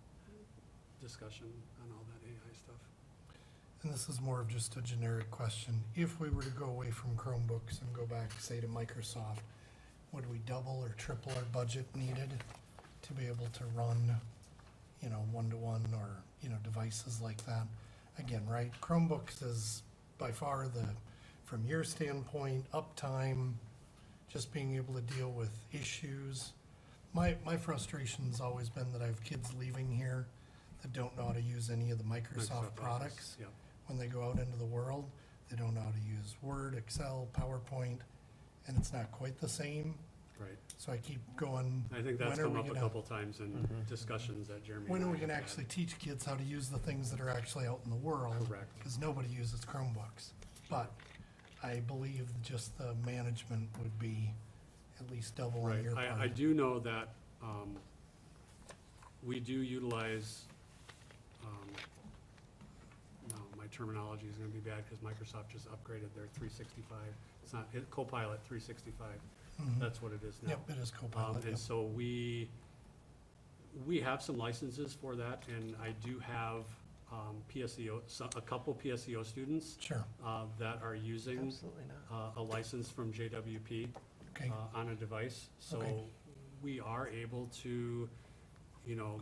discussion on all that AI stuff. And this is more of just a generic question. If we were to go away from Chromebooks and go back, say, to Microsoft, would we double or triple our budget needed to be able to run, one-to-one or, devices like that? Again, right, Chromebooks is by far from your standpoint, uptime, just being able to deal with issues. My frustration's always been that I have kids leaving here that don't know how to use any of the Microsoft Office, products. Yep. When they go out into the world, they don't know how to use Word, Excel, PowerPoint, and it's not quite the same. Right. So I keep going, I think that's when are come we up a gonna- couple times in discussions that Jeremy. when and are I we gonna have had. actually teach kids how to use the things that are actually out in the world? Correct. Because nobody uses Chromebooks. But I believe just the management would be at least double on Right, your I part. do know that, we do utilize, no, my terminology is gonna be bad, because Microsoft just upgraded their 365, it's not, Copilot 365, Mhm. that's what it is now. Yep, it is Copilot, And yep. so we have some licenses for that, and I do have, PSEO, a couple PSEO students, Sure, that are using, Absolutely not. a license from JWP, okay, on a device. So Okay. we are able to,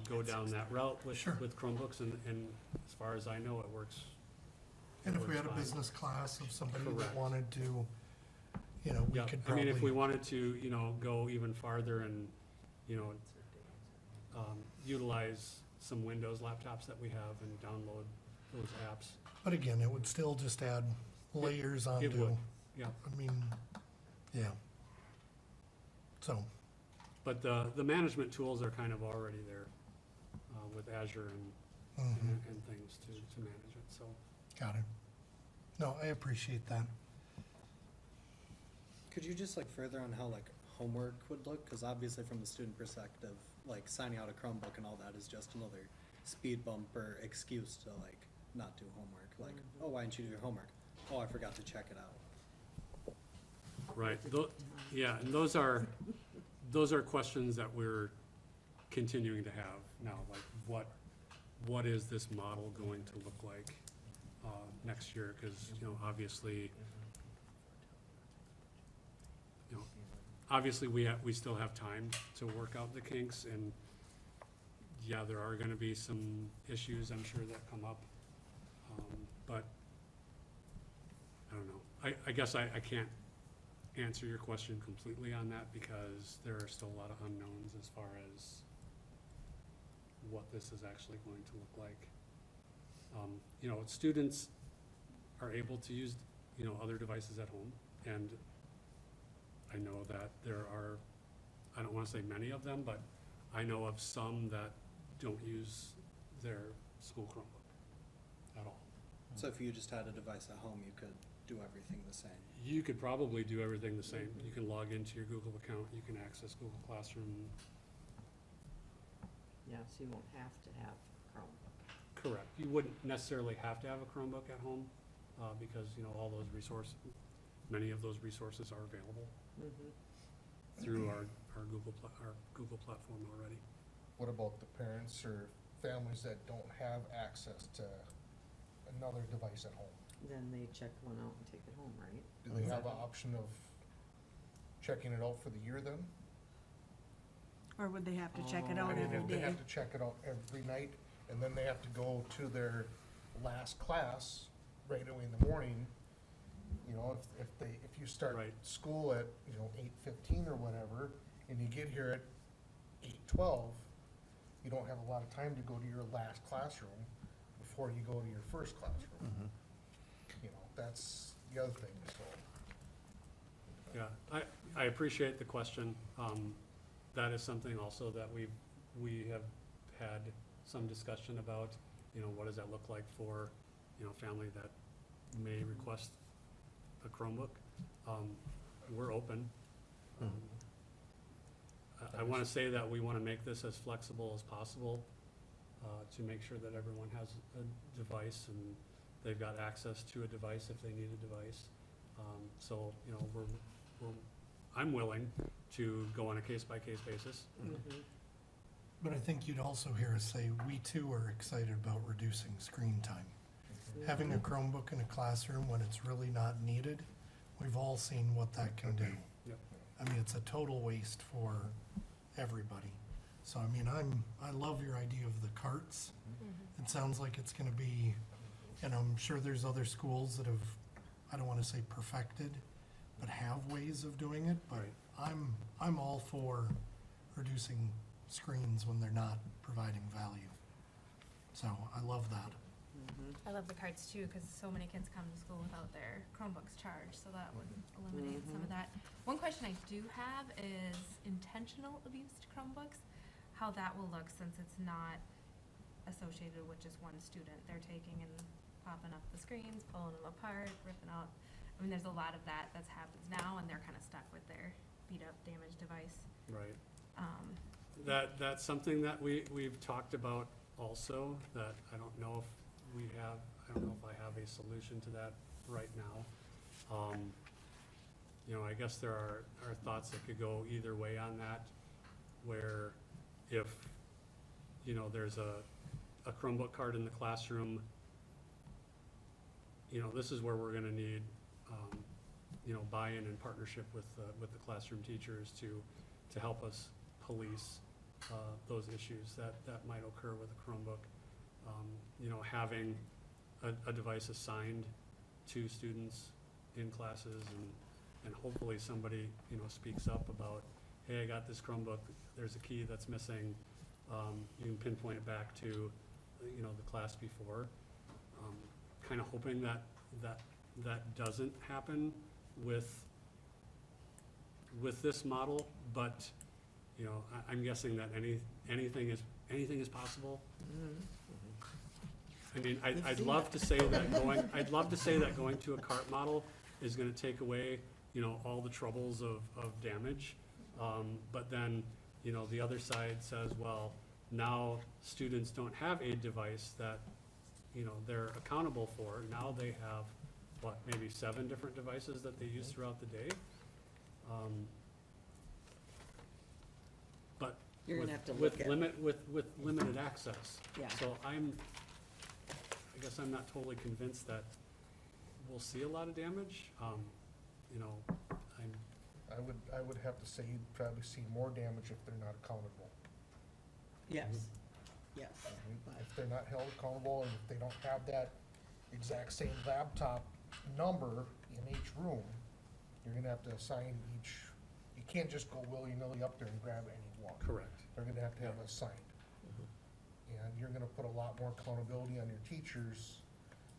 go down that route with, Sure. with Chromebooks, and as far as I know, it works. and if we works had a fine. business class of somebody that Correct. wanted to, we Yeah, could I mean, if we probably, wanted to, go even farther and, utilize some Windows laptops that we have and download those apps. but again, it would still just add layers It onto, would, yeah. I mean, yeah. So, But the management tools are kind of already there, with Azure and, mhm, and things to manage it, so. got it. No, I appreciate that. Could you just further on how homework would look? Because obviously from the student perspective, signing out a Chromebook and all that is just another speed bump or excuse to not do homework. Oh, why didn't you do your homework? Oh, I forgot to check it out. Right, yeah, and those are questions that we're continuing to have now, what is this model going to look like next year? Because, obviously, we still have time to work out the kinks, and yeah, there are gonna be some issues, I'm sure, that come up. But, I don't know. I guess I can't answer your question completely on that, because there are still a lot of unknowns as far as what this is actually going to look like. Students are able to use, other devices at home, and I know that there are, I don't wanna say many of them, but I know of some that don't use their school Chromebook at all. So if you just had a device at home, you could do everything the same. You could probably do everything the same. You can log into your Google account, you can access Google Classroom. Yeah, so you won't have to have Chromebook. Correct. You wouldn't necessarily have to have a Chromebook at home, because, all those many of those resources are available through our Google platform already. What about the parents or families that don't have access to another device at home? Then they check one out and take it home, right? Do they have an option of checking it out for the year then? Or would they have to check it Oh. out I mean, every if they day? have to check it out every night, and then they have to go to their last class right away in the morning, if you start Right. school at, 8:15 or whatever, and you get here at 8:12, you don't have a lot of time to go to your last classroom before you go to your first classroom. That's the other thing, so. Yeah, I appreciate the question. That is something also that we have had some discussion about, what does that look like for, family that may request a Chromebook. We're open. I wanna say that we wanna make this as flexible as possible, to make sure that everyone has a device and they've got access to a device if they need a device. So, I'm willing to go on a case-by-case basis. But I think you'd also hear us say, we too are excited about reducing screen time. Having a Chromebook in a classroom when it's really not needed, we've all seen what that can do. Yep. I mean, it's a total waste for everybody. So, I love your idea of the carts. It sounds like it's gonna be, and I'm sure there's other schools that have, I don't wanna say perfected, but have ways of doing it, but Right. I'm all for reducing screens when they're not providing value. So, I love that. I love the cards too, because so many kids come to school without their Chromebooks charged, so that would eliminate some of that. One question I do have is intentional abuse to Chromebooks, how that will look since it's not associated with just one student. They're taking and popping up the screens, pulling them apart, ripping out. There's a lot of that happens now, and they're kind of stuck with their beat up, damaged device. Right. That's something that we've talked about also, that I don't know if I have a solution to that right now. I guess there are thoughts that could go either way on that, where if, there's a Chromebook card in the classroom, this is where we're gonna need, buy-in and partnership with the classroom teachers to help us police those issues that might occur with a Chromebook. Having a device assigned to students in classes, and hopefully somebody, speaks up about, hey, I got this Chromebook, there's a key that's missing, you can pinpoint it back to, the class before. Kind of hoping that doesn't happen with this model, but, I'm guessing that anything is possible. I'd love to say that going to a cart model is gonna take away, all the troubles of damage. But then, the other side says, well, now students don't have a device that, they're accountable for. Now they have, maybe 7 different devices that they use throughout the day. But You're gonna have to with look at. limit, with limited access. Yeah. So I guess I'm not totally convinced that we'll see a lot of damage. You know, I would have to say you'd probably see more damage if they're not accountable. Yes, yes. If they're not held accountable and if they don't have that exact same laptop number in each room, you're gonna have to assign each, you can't just go willy-nilly up there and grab any one. correct. They're gonna have to have assigned. And you're gonna put a lot more accountability on your teachers,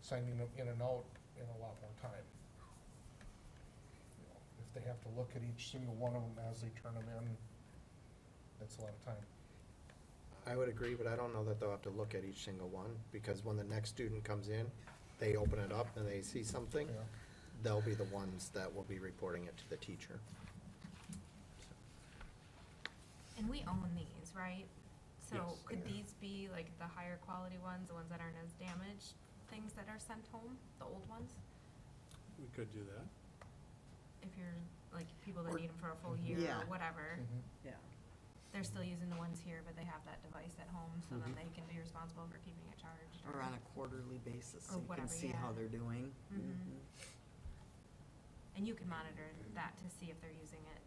signing them in and out in a lot more time. You know, if they have to look at each single one of them as they turn them in, that's a lot of time. I would agree, but I don't know that they'll have to look at each single one, because when the next student comes in, they open it up and they see something, Yeah. they'll be the ones that will be reporting it to the teacher. And we own these, right? So Yes. could these be like the higher quality ones, the ones that aren't as damaged, things that are sent home, the old ones? We could do that. If you're, like, people that Or- need them for a full year Yeah. or whatever, Mhm. Yeah, they're still using the ones here, but they have that device at home, so then Mhm. they can be responsible for keeping it charged. or on a quarterly basis, Or so you can whatever, see yeah. how they're doing. Mhm. And you can monitor that to see if they're using it,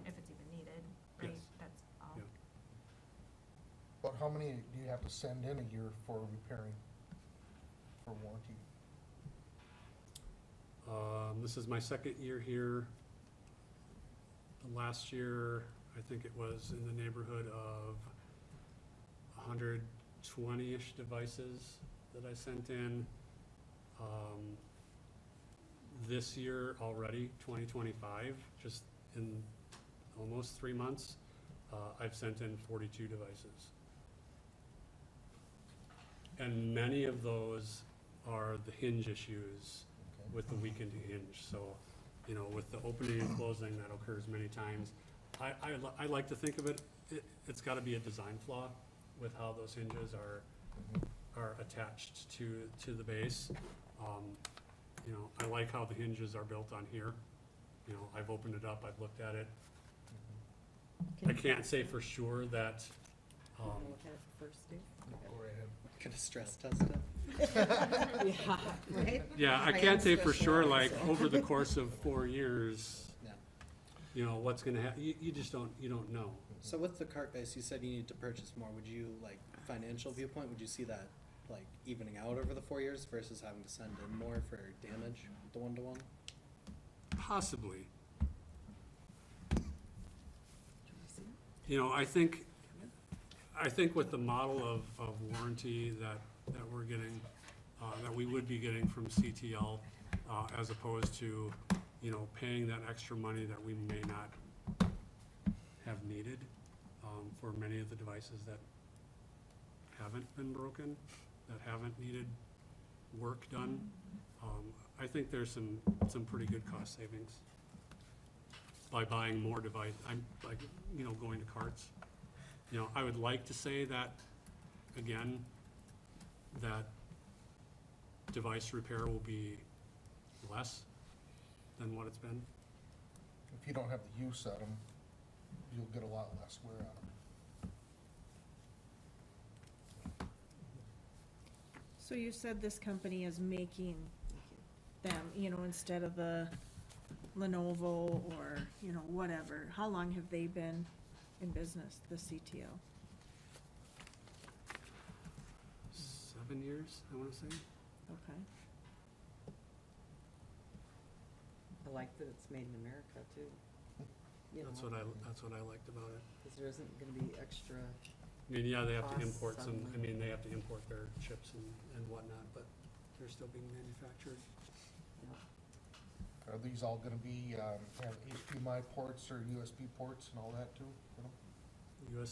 if it's even needed, right? Yes. That's all. Yeah. But how many do you have to send in a year for repairing, for warranty? This is my second year here. Last year, I think it was in the neighborhood of 120-ish devices that I sent in. This year already, 2025, just in almost 3 months, I've sent in 42 devices. And many of those are the hinge issues Okay. with the weakened hinge, so, you know, with the opening and closing, that occurs many times. I like to think of it's gotta be a design flaw with how those hinges are attached to the base. You know, I like how the hinges are built on here. You know, I've opened it up, I've looked at it. I can't say for sure that, You wanna look at it first, Dave? Go right ahead. Could have stress tested. Yeah, right? yeah, I I can't am say for sure, like, specialized, so. over the course of 4 years, Yeah. you know, what's gonna you just don't know. So with the cart base, you said you need to purchase more. Would you, like, financial viewpoint, would you see that, like, evening out over the 4 years versus having to send in more for damage, the one-to-one? Possibly. Do you wanna see it? You know, I think with the model of warranty that we're getting, that we would be getting from CTL, as opposed to, you know, paying that extra money that we may not have needed, for many of the devices that haven't been broken, that haven't needed work done. I think there's some pretty good cost savings by buying more device. I'm like, you know, going to carts. You know, I would like to say that, again, that device repair will be less than what it's been. If you don't have the use of them, you'll get a lot less wear out of them. So you said this company is making them, you know, instead of the Lenovo or, you know, whatever. How long have they been in business, the CTO? 7 years, I wanna say. Okay. I like that it's made in America too. You That's know, what I liked about it. cause there isn't gonna be extra, I mean, yeah, they have to Costs import some, I some- mean, they have to import their chips and whatnot, but they're still being manufactured. you know, Are these all gonna be, have HDMI ports or USB ports and all that too? You know?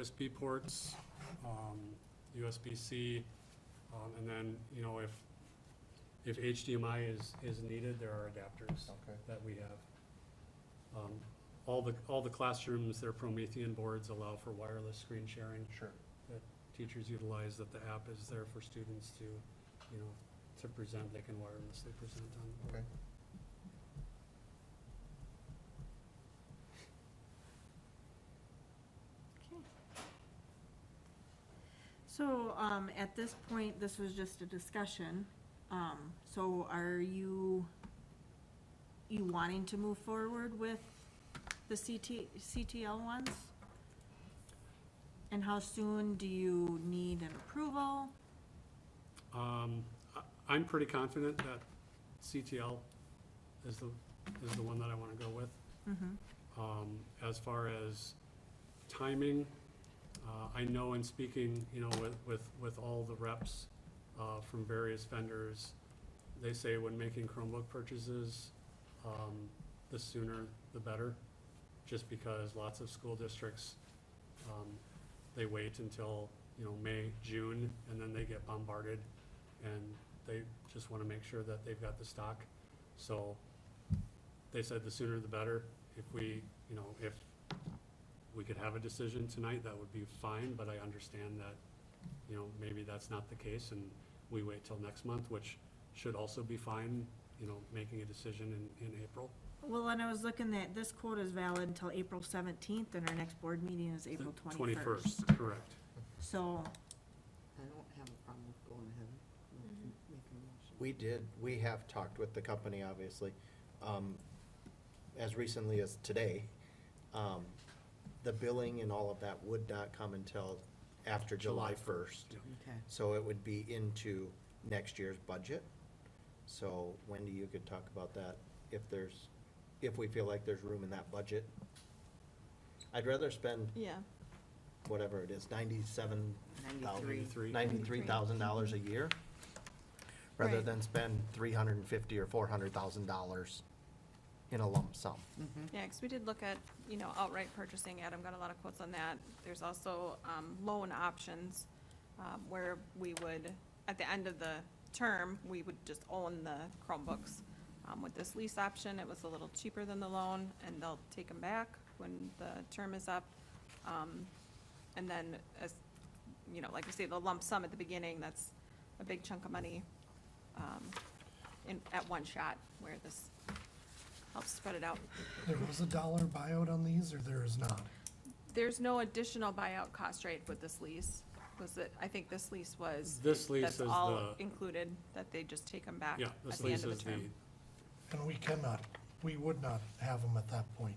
USB ports, USB-C, and then, you know, if HDMI is needed, there are adapters Okay. that we have. All the classrooms, their Promethean boards allow for wireless screen sharing Sure. that teachers utilize, that the app is there for students to, you know, to present, they can wirelessly present on the board. Okay. Okay. So, at this point, this was just a discussion. So are you wanting to move forward with the CTL ones? And how soon do you need an approval? I'm pretty confident that CTL is the one that I wanna go with. As far as timing, I know in speaking, you know, with all the reps, from various vendors, they say when making Chromebook purchases, the sooner the better, just because lots of school districts, they wait until, you know, May, June, and then they get bombarded, and they just wanna make sure that they've got the stock. So, they said the sooner the better. If we, you know, if we could have a decision tonight, that would be fine, but I understand that, you know, maybe that's not the case, and we wait till next month, which should also be fine, you know, making a decision in April. Well, and I was looking at, this quote is valid until April 17th, and our next board meeting is April 21st. Correct. So, I don't have a problem with going ahead and making a motion. We have talked with the company, obviously, as recently as today. The billing and all of that would not come until after July 1st. Yeah. Okay. So it would be into next year's budget. So Wendy, you could talk about that, if we feel like there's room in that budget. I'd rather spend Yeah. whatever it is, $93,000. $93,000 a year, rather Right. than spend $350,000 or $400,000 in a lump sum. Mm-hmm. Yeah, because we did look at, you know, outright purchasing. Adam got a lot of quotes on that. There's also loan options where we would, at the end of the term, we would just own the Chromebooks. With this lease option, it was a little cheaper than the loan, and they'll take them back when the term is up. And then, as, you know, like you say, the lump sum at the beginning, that's a big chunk of money at one shot, where this helps spread it out. There was a dollar buyout on these, or there is not? There's no additional buyout cost rate with this lease. Was it, I think this lease was. This lease that's is all the- included, that they just take them back Yeah, at this the end lease of is the the, term. And we would not have them at that point,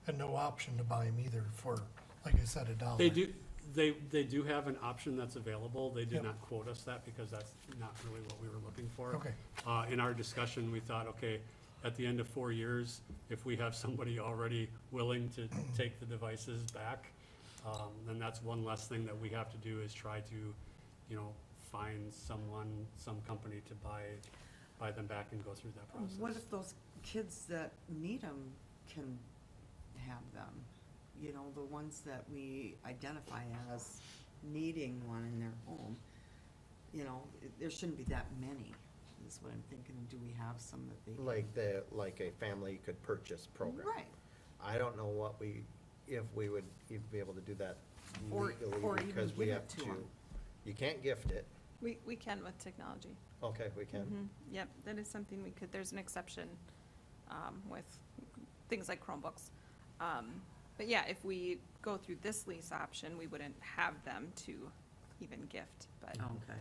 and no option to buy them either for, like I said, a dollar. they do have an option that's available. They did Yep. not quote us that because that's not really what we were looking for. Okay, In our discussion, we thought, okay, at the end of 4 years, if we have somebody already willing to take the devices back, then that's one less thing that we have to do, is try to, you know, find someone, some company to buy them back and go through that process. What if those kids that need them can have them? You know, the ones that we identify as needing one in their home, you know, there shouldn't be that many, is what I'm thinking. Do we have some that they? Like a family could purchase program. Right. I don't know if we would even be able to do that Or legally, even because we give have it to to, 'em. you can't gift it. We can with technology. Okay, we can. Yep, that is something we could, there's an exception with things like Chromebooks. But yeah, if we go through this lease option, we wouldn't have them to even gift, but, Okay.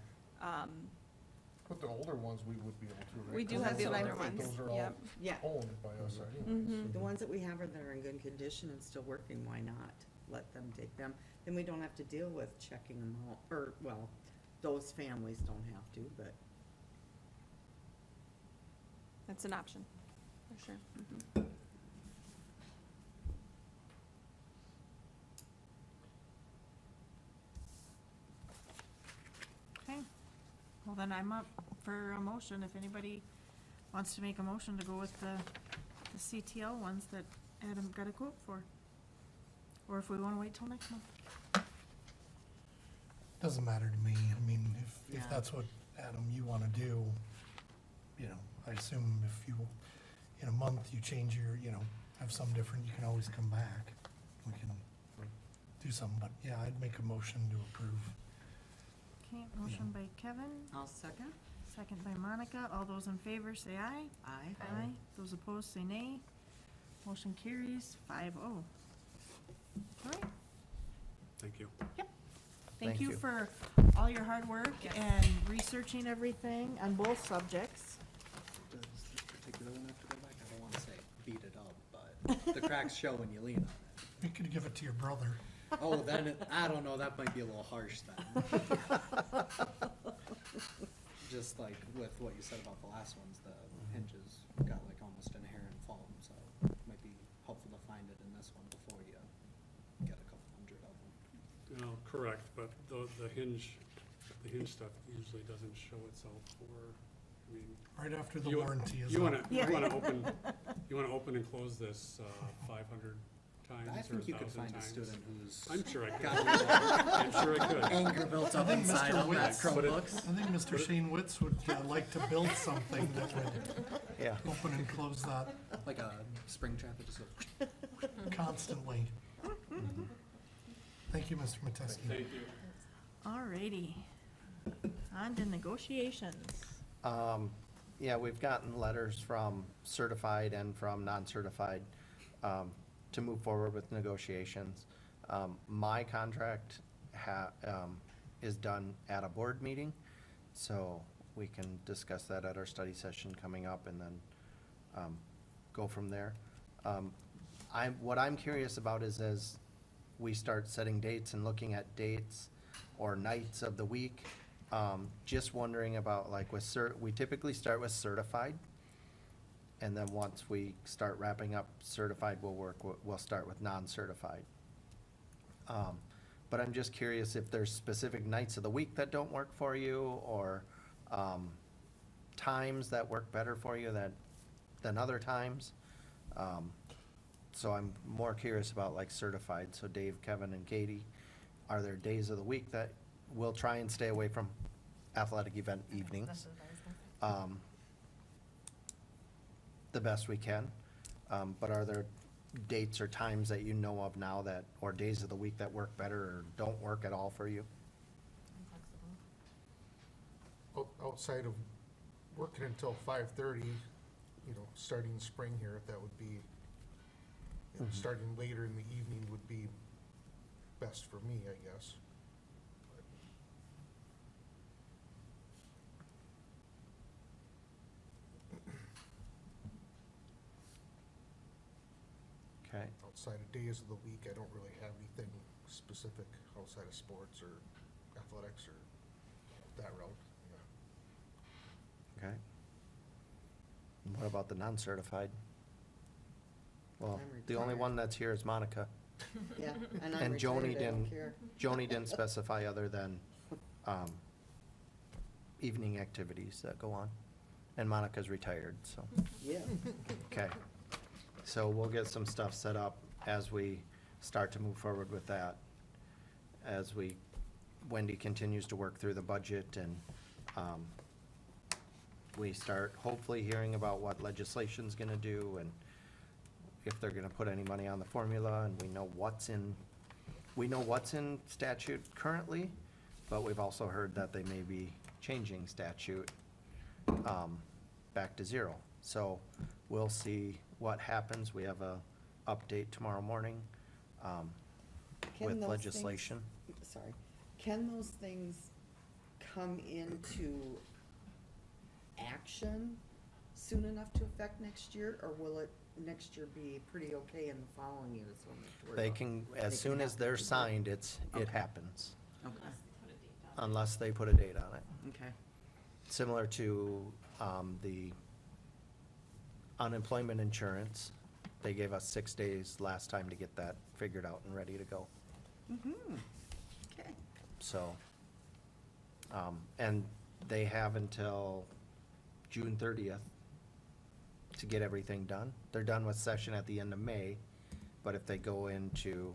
But the older ones, we would be able to, right? we do 'Cause have the those are- older ones, Those are all yep. Yeah, owned by us anyways. Mhm. the ones that we have are that are in good condition and still working, why not let them take them? Then we don't have to deal with checking them out, or, well, those families don't have to, but. That's an option, for sure. Mhm. okay. Well, then I'm up for a motion, if anybody wants to make a motion to go with the CTL ones that Adam got a quote for. Or if we wanna wait till next month. doesn't matter to me. I mean, if Yeah. that's what, Adam, you wanna do, you know, I assume if you, in a month, you change your, you know, have some different, you can always come back. We can do something, but yeah, I'd make a motion to approve. Okay, motion by Kevin, I'll second. second by Monica. All those in favor say aye. Aye. Aye. Those opposed say nay. Motion carries 5-0. All right, Thank you. Thank Thank you you. for all your hard work and researching everything on both subjects. Does this particular one have to go back? I don't wanna say beat it up, but the cracks show when you lean on it. We could give it to your brother. Oh, then I don't know, that might be a little harsh then. Just like with what you said about the last ones, the hinges got like almost inherent foam, so it might be helpful to find it in this one before you get a couple hundred of them. No, correct, but the hinge stuff usually doesn't show itself for, I mean. Right after the you- warranty is You up. wanna, Yeah. you wanna open and close this, 500 times I or think you 1,000 could find a times? student who's I'm sure I could. got I'm sure I could. anger built I up think inside Mr. on that Witz, Chromebooks. I think Mr. Shane Witz would like to build something that would Yeah. open and close that Like a spring trap that just goes. constantly. Thank you, Mr. Mateski. Thank you. Alrighty. On to negotiations. Yeah, we've gotten letters from certified and from non-certified to move forward with negotiations. My contract is done at a board meeting, so we can discuss that at our study session coming up and then go from there. What I'm curious about is as we start setting dates and looking at dates or nights of the week, just wondering about like we typically start with certified. And then once we start wrapping up certified, we'll start with non-certified. But I'm just curious if there's specific nights of the week that don't work for you or times that work better for you than other times. So I'm more curious about like certified. So Dave, Kevin, and Katie, are there days of the week that we'll try and stay away from athletic event evenings? That's what I was gonna say. The best we can, but are there dates or times that you know of now that, or days of the week that work better or don't work at all for you? I'm flexible. Outside of working until 5:30, you know, starting spring here, if that would be, you know, Mhm. starting later in the evening would be best for me, I guess. Okay, Outside of days of the week, I don't really have anything specific outside of sports or athletics or that route, yeah. okay. And what about the non-certified? Well, I'm the only retired. one that's here is Monica. Yeah, and I'm And retired, Joni I don't didn't, care. Joni didn't specify other than, evening activities that go on. And Monica's retired, so, Yeah. okay. So we'll get some stuff set up as we start to move forward with that. As Wendy continues to work through the budget and, we start hopefully hearing about what legislation's gonna do and if they're gonna put any money on the formula, and we know what's in statute currently, but we've also heard that they may be changing statute, back to zero. So we'll see what happens. We have a update tomorrow morning, Can with those legislation. things- Sorry, can those things come into action soon enough to affect next year, or will it next year be pretty okay and the following year is when we have to worry They about? can, They as soon as have they're to. signed, it Okay. happens, Okay, unless they put a date on it. okay, Similar to, the unemployment insurance, they gave us 6 days last time to get that figured out and ready to go. okay. So, and they have until June 30th to get everything done. They're done with session at the end of May, but if they go into,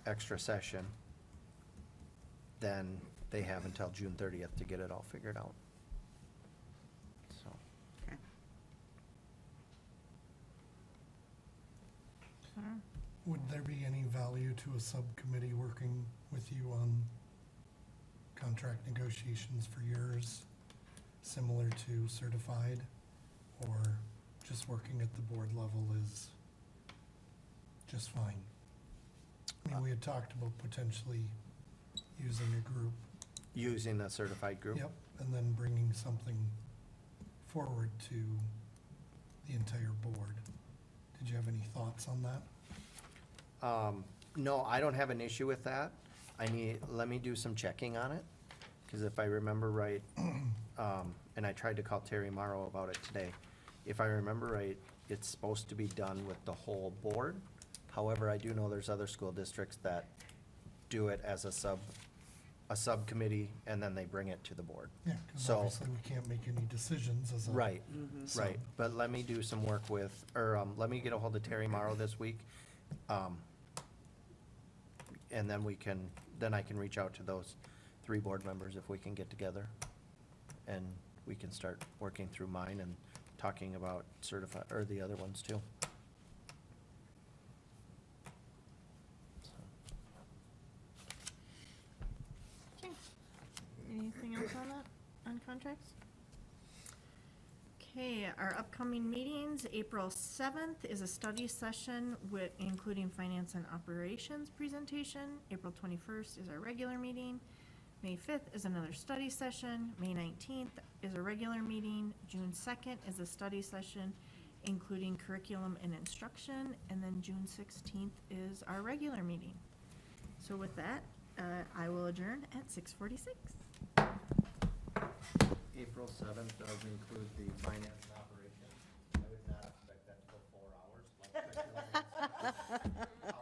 extra session, then they have until June 30th to get it all figured out. So, Okay. Would there be any value to a subcommittee working with you on contract negotiations for yours, similar to certified? Or just working at the board level is just fine? I mean, we had talked about potentially using a group. Using the certified group? Yep, and then bringing something forward to the entire board. Did you have any thoughts on that? No, I don't have an issue with that. Let me do some checking on it, because if I remember right, and I tried to call Terry Morrow about it today. If I remember right, it's supposed to be done with the whole board. However, I do know there's other school districts that do it as a subcommittee, and then they bring it to the board. Yeah, because So- obviously we can't make any decisions as a. Right, Mhm. right, but let me do some work with, or, let me get a hold of Terry Morrow this week. And then I can reach out to those 3 board members if we can get together. And we can start working through mine and talking about or the other ones too. Okay. Anything else on that, on contracts? Okay, our upcoming meetings, April 7th is a study session with, including finance and operations presentation. April 21st is our regular meeting. May 5th is another study session. May 19th is a regular meeting. June 2nd is a study session, including curriculum and instruction. And then June 16th is our regular meeting. So with that, I will adjourn at 6:46. April 7th does include the finance and operations. I would not expect that to go 4 hours.